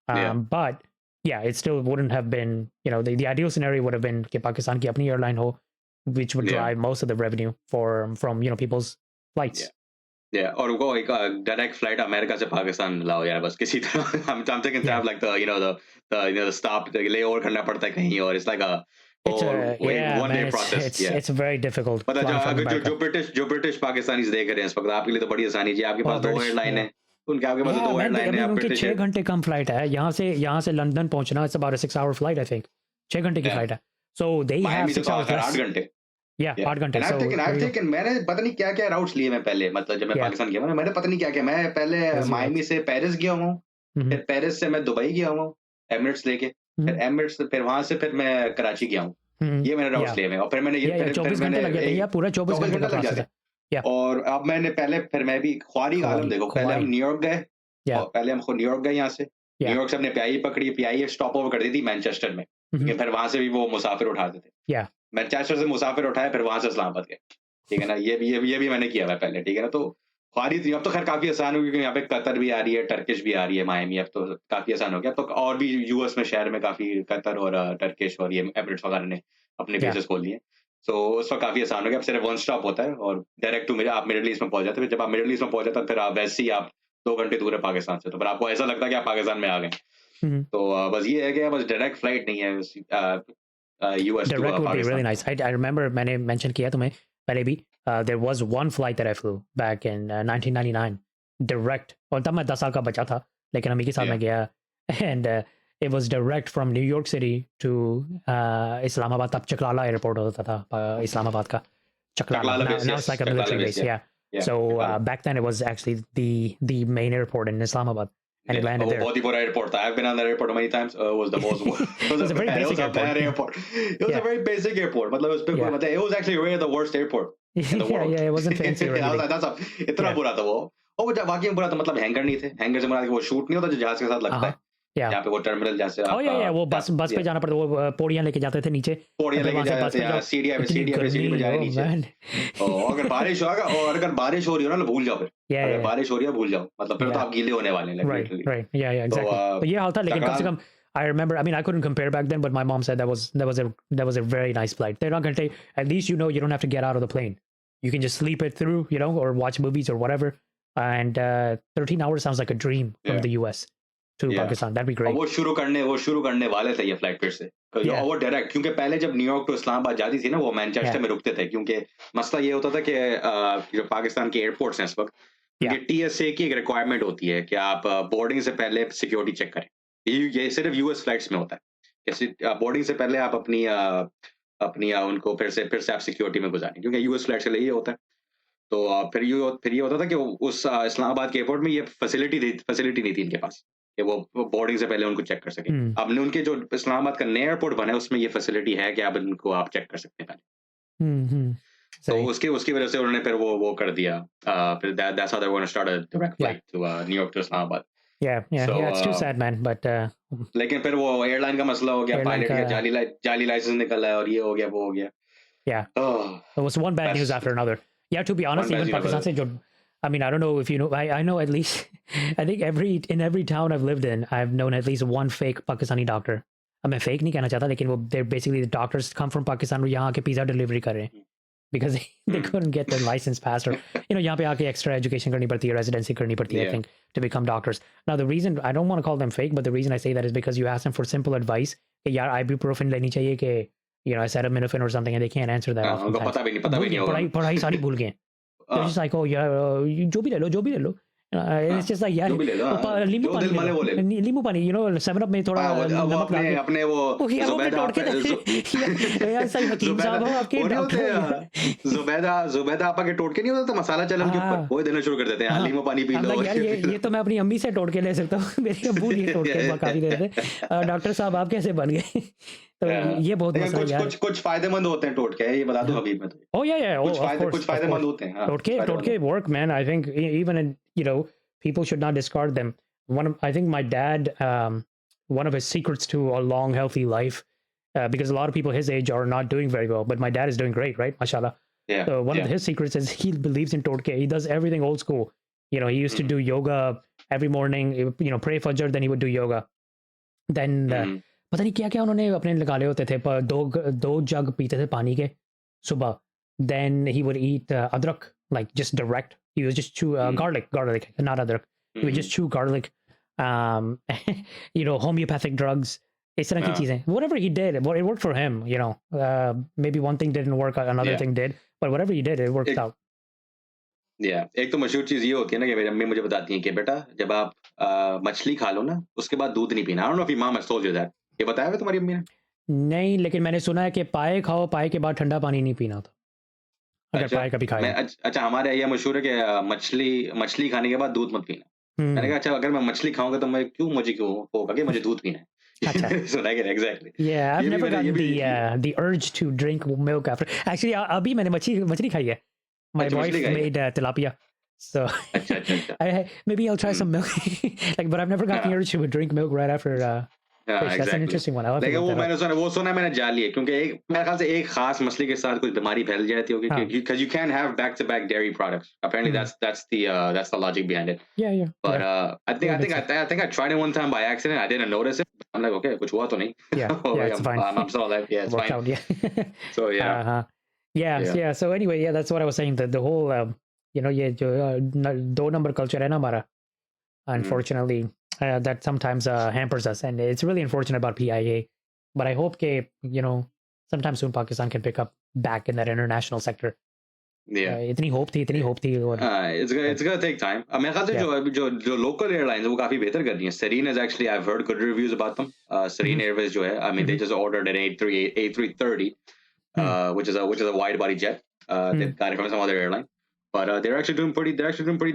Yeah. But yeah, it still wouldn't have been, the ideal scenario would have been कि Pakistan की अपनी airline ho, which would Yeah. drive most of the revenue from people's flights. Yeah. Yeah, और वो एक direct flight America से पाकिस्तान लाओ यार बस किसी तरह. I'm thinking to have like the stop, the layover करना पड़ता है कहीं, और it's like a one day process. It's very difficult. मतलब flying from अगर America. जो ब्रिटिश पाकिस्तानीज देख रहे हैं इस वक्त, आपके लिए तो बड़ी आसानी जी, आपके पास दो British, एयरलाइन है, उनके आपके पास Yeah, दो man, एयरलाइन है, आप उनकी ब्रिटिश 6 घंटे कम फ्लाइट है. यहाँ से लंदन पहुंचना, it's about a 6-hour flight, I think. 6 घंटे की Yeah. फ्लाइट है. So they have मायामी से 6 तो hours आकर less. 8 घंटे. Yeah, 8 घंटे. And So I've there you go. taken मैंने पता नहीं क्या क्या राउट्स लिए मैं पहले, मतलब जब मैं Yeah. पाकिस्तान गया मैंने पता नहीं क्या क्या, मैं पहले Crazy मायामी से पेरिस गया हूँ, Mhm. फिर पेरिस से मैं दुबई गया हूँ एमिरेट्स लेके, फिर एमिरेट्स से फिर वहां से फिर मैं कराची गया हूँ. Mhm. ये मैंने राउट्स Yeah. लिए मैं, और फिर मैंने ये Yeah, 24 घंटे लग जाते हैं. Yeah, पूरा 24 घंटे का लग process जाते है. हैं. Yeah. और अब मैंने फिर मैं भी ख्वारी का आलम देखो, पहले हम ख्वारी. न्यूयॉर्क गए, Yeah. और पहले हम न्यूयॉर्क गए यहाँ से, Yeah. न्यूयॉर्क से हमने पीआई पकड़ी, पीआई स्टॉप ओवर कर दी थी मैनचेस्टर में, Mhm. फिर वहां से भी वो मुसाफिर उठाते थे. Yeah. मैनचेस्टर से मुसाफिर उठाए, फिर वहां से इस्लामाबाद गए, ठीक है ना. ये भी मैंने किया हुआ है पहले, ठीक है ना. तो ख्वारी थी, अब तो खैर काफी आसान हो गई, क्योंकि यहाँ पे कतर भी आ रही है, टर्किश भी आ रही है मायामी, अब तो काफी आसान हो गया. तो और भी यूएस में शहर में काफी कतर और टर्किश और ये एमिरेट्स वगैरह ने अपने Yeah. बेसेस खोल लिए. सो उस वक्त काफी आसान हो गया. अब सिर्फ वन स्टॉप होता है और डायरेक्ट टू आप मिडिल ईस्ट में पहुंच जाते हैं. जब आप मिडिल ईस्ट में पहुंच जाते हैं, फिर आप वैसे ही आप 2 घंटे दूर है पाकिस्तान से, तो फिर आपको ऐसा लगता है कि आप पाकिस्तान में आ गए. Mhm. तो बस ये है कि बस डायरेक्ट फ्लाइट नहीं है US to Direct would be really Pakistan. nice. I remember मैंने mention किया तुम्हें पहले भी. There was one flight that I flew back in 1999. Direct. और तब मैं 10 साल का बच्चा था, लेकिन अम्मी के साथ मैं गया. And it was direct from New York City to Islamabad. तब चकलाला एयरपोर्ट होता था इस्लामाबाद का. Chaklala. Now it's like a military base. Yeah. So back then it was actually the main airport in Islamabad. And it landed there. बहुत ही बुरा airport था. I've been on that airport many times. It was the most. It was a very basic airport. It was a very basic airport. मतलब उस पे मतलब it was actually really the worst airport in the world. Yeah, it wasn't fancy or anything. इतना बुरा था वो. और वो वाकई में बुरा था, मतलब हैंगर नहीं थे. हैंगर से मुराद वो शूट नहीं होता जो जहाज के साथ लगता है. यहाँ पे वो टर्मिनल जैसे Oh yeah, वो बस पे जाना पड़ता, वो पौड़ियां लेके जाते थे नीचे. पौड़ियां लेके जाते थे, सीढ़ियां पे सीढ़ी जाए नीचे. और अगर बारिश होगा, और अगर बारिश हो रही हो ना, भूल जाओ फिर. अगर बारिश हो रही है भूल जाओ, मतलब फिर तो आप गीले होने वाले हैं. Right. Yeah, exactly. तो ये हाल था, लेकिन कम से कम I remember, I mean, I couldn't compare back then, but my mom said that was a very nice flight. They're not going to take, at least you don't have to get out of the plane. You can just sleep it through, or watch movies or whatever. And 13 hours sounds like a dream from the US to Pakistan. That'd be great. वो शुरू करने वाले थे ये flight फिर से. वो direct, क्योंकि पहले जब न्यूयॉर्क टू इस्लामाबाद जाती थी ना, वो मैनचेस्टर में रुकते थे, क्योंकि मसला ये होता था कि जो पाकिस्तान के एयरपोर्ट्स हैं इस वक्त, TSA की एक रिक्वायरमेंट होती है कि आप बोर्डिंग से पहले सिक्योरिटी चेक करें. ये सिर्फ यूएस फ्लाइट्स में होता है. बोर्डिंग से पहले आप अपनी उनको फिर से आप सिक्योरिटी में गुजारें, क्योंकि यूएस फ्लाइट के लिए ये होता है. तो फिर ये होता था कि उस इस्लामाबाद के एयरपोर्ट में ये फैसिलिटी नहीं थी इनके पास कि वो बोर्डिंग से पहले उनको चेक कर सके. अब उनके जो इस्लामाबाद का नया एयरपोर्ट बना है, उसमें ये फैसिलिटी है कि आप चेक कर सकते हैं पहले. तो उसकी वजह से उन्होंने फिर वो कर दिया. फिर that's how they're going to start a direct flight to New York to Islamabad. Yeah, it's too sad, man. But लेकिन फिर वो एयरलाइन का मसला हो गया, पायलट का जाली लाइसेंस निकला है, और ये हो गया, वो हो गया. Yeah. It was one bad news after another. Yeah, to be honest, even Pakistan se jo, I mean, I don't know if you know, I know at least, I think in every town I've lived in, I've known at least one fake Pakistani doctor. अब मैं fake नहीं कहना चाहता, लेकिन वो they're basically the doctors come from Pakistan और यहाँ आके pizza delivery कर रहे हैं. Because they couldn't get their license passed, or यहाँ पे आके extra education करनी पड़ती है, residency करनी पड़ती है, I think, to become doctors. Now the reason, I don't want to call them fake, but the reason I say that is because you ask them for simple advice कि यार ibuprofen लेनी चाहिए कि you know, acetaminophen or something, and they can't answer that. उनको oftentimes. पता भी नहीं भूल गए, होगा पढ़ाई सारी भूल गए. They're just like, oh yeah, जो भी ले लो. It's just like यार, जो भी ले लो, नींबू जो पानी दिल ले माने लो. वो ले लो. नींबू पानी, you know, 7 Up में थोड़ा वो नमक डाल के. अपने वो यार वो जुबैदा तोड़ के यार सही हकीम साहब हो आपके वो नहीं डॉक्टर. होते जुबैदा आपा के टोटके नहीं होते तो मसाला चलन के ऊपर वो देना शुरू कर देते हैं नींबू पानी पी I'm लो like, यार ये तो मैं अपनी अम्मी से तोड़ के ले सकता हूँ. मेरी अम्मू ये तोड़ के काफी देते थे. डॉक्टर साहब आप कैसे बन गए? तो ये बहुत मसला है यार. कुछ फायदेमंद होते हैं टोटके ये बता दूं अभी मैं तो. Oh yeah, कुछ फायदेमंद होते हैं. टोटके work, man. I think even in, you know, people should not discard them. I think my dad, one of his secrets to a long, healthy life, because a lot of people his age are not doing very well, but my dad is doing great, right? Mashallah. Yeah. So one of his secrets is he believes in totke. He does everything old school. You know, he used to do yoga every morning. You know, pray fajr, then he would do yoga. Then पता नहीं क्या क्या उन्होंने अपने निकाले होते थे. पर दो जग पीते थे पानी के सुबह. Then he would eat adrak, like just direct. He was just chew garlic, not adrak. He would just chew garlic. You know, homeopathic drugs. इस तरह की चीजें. Whatever he did, it worked for him. You know, maybe one thing didn't work, another thing did, but whatever he did, it worked out. Yeah, एक तो मशहूर चीज ये होती है ना कि मेरी अम्मी मुझे बताती हैं कि बेटा जब आप मछली खा लो ना उसके बाद दूध नहीं पीना. I don't know if your mom has told you that. ये बताया हुआ तुम्हारी अम्मी ने? नहीं, लेकिन मैंने सुना है कि पाए खाओ, पाए के बाद ठंडा पानी नहीं पीना था. अगर पाए कभी खाए. अच्छा हमारे यहाँ मशहूर है कि मछली खाने के बाद दूध मत पीना. मैंने कहा अच्छा अगर मैं मछली खाऊंगा तो मुझे क्यों होगा कि मुझे दूध पीना है. So like it exactly. Yeah, I've never gotten the urge to drink milk after. Actually, अभी मैंने मछली खाई है. My wife made tilapia. So maybe I'll try some milk. Like, but I've never gotten the urge to drink milk right after. Fish. That's an interesting one. लेकिन वो मैंने जान लिया क्योंकि मेरे ख्याल से एक खास मछली के साथ कुछ बीमारी फैल जाती होगी because you can't have back-to-back dairy products. Apparently that's the logic behind it. Yeah. But I think I tried it one time by accident. I didn't notice it. I'm like, okay, कुछ हुआ तो नहीं. Yeah, it's fine. I'm still alive. Yeah, it's fine. Out, yeah. So yeah. Yeah. So anyway, yeah, that's what I was saying. The whole, you know, ये जो 2 number culture है ना हमारा, unfortunately. That sometimes hampers us, and it's really unfortunate about PIA. But I hope that, you know, sometime soon Pakistan can pick up back in that international sector. Yeah. इतनी hope थी. It's gonna take time. मेरे ख्याल से जो local airlines वो काफी बेहतर कर रही हैं. Serene is actually, I've heard good reviews about them. Serene Airways जो है, I mean they just ordered an A330, which is a wide body jet. They got it from some other airline. But they're actually doing pretty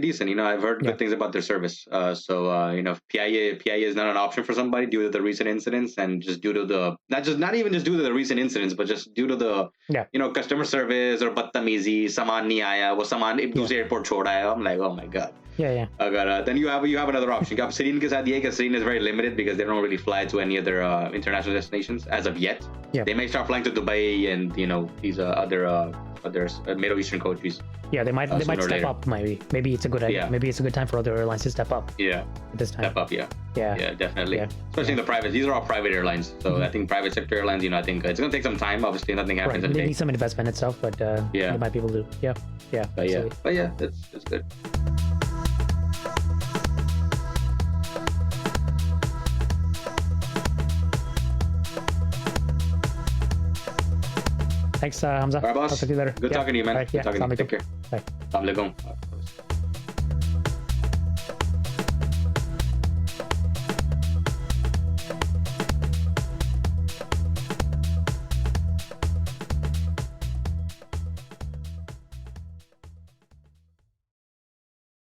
decent. You know, I've heard good things about their service. So you know, PIA is not an option for somebody due to the recent incidents, and just due to the not even just due to the recent incidents, but just due to the you know customer service or बदतमीजी, सामान नहीं आया, वो सामान एक दूसरे airport छोड़ा है. I'm like, oh my god. Yeah. अगर then you have another option. अब Serene के साथ ये कि Serene is very limited because they don't really fly to any other international destinations as of yet. Yeah. They may start flying to Dubai and you know these other Middle Eastern countries. Yeah, they might step up. Maybe it's a good idea. Maybe it's a good time for other airlines to step up. Yeah, this time. Step up. Yeah, definitely. Yeah. Especially in the private. These are all private airlines, so I think private sector airlines. You know, I think it's gonna take some time. Obviously, nothing happens in a day. They need some investment itself, but they might be able to. Yeah. But yeah, that's good. Thanks, Hamza. All right, boss. I'll talk to you later. Good talking to you, man. Right, Good talking to you. Take care. Bye. Assalamu alaikum.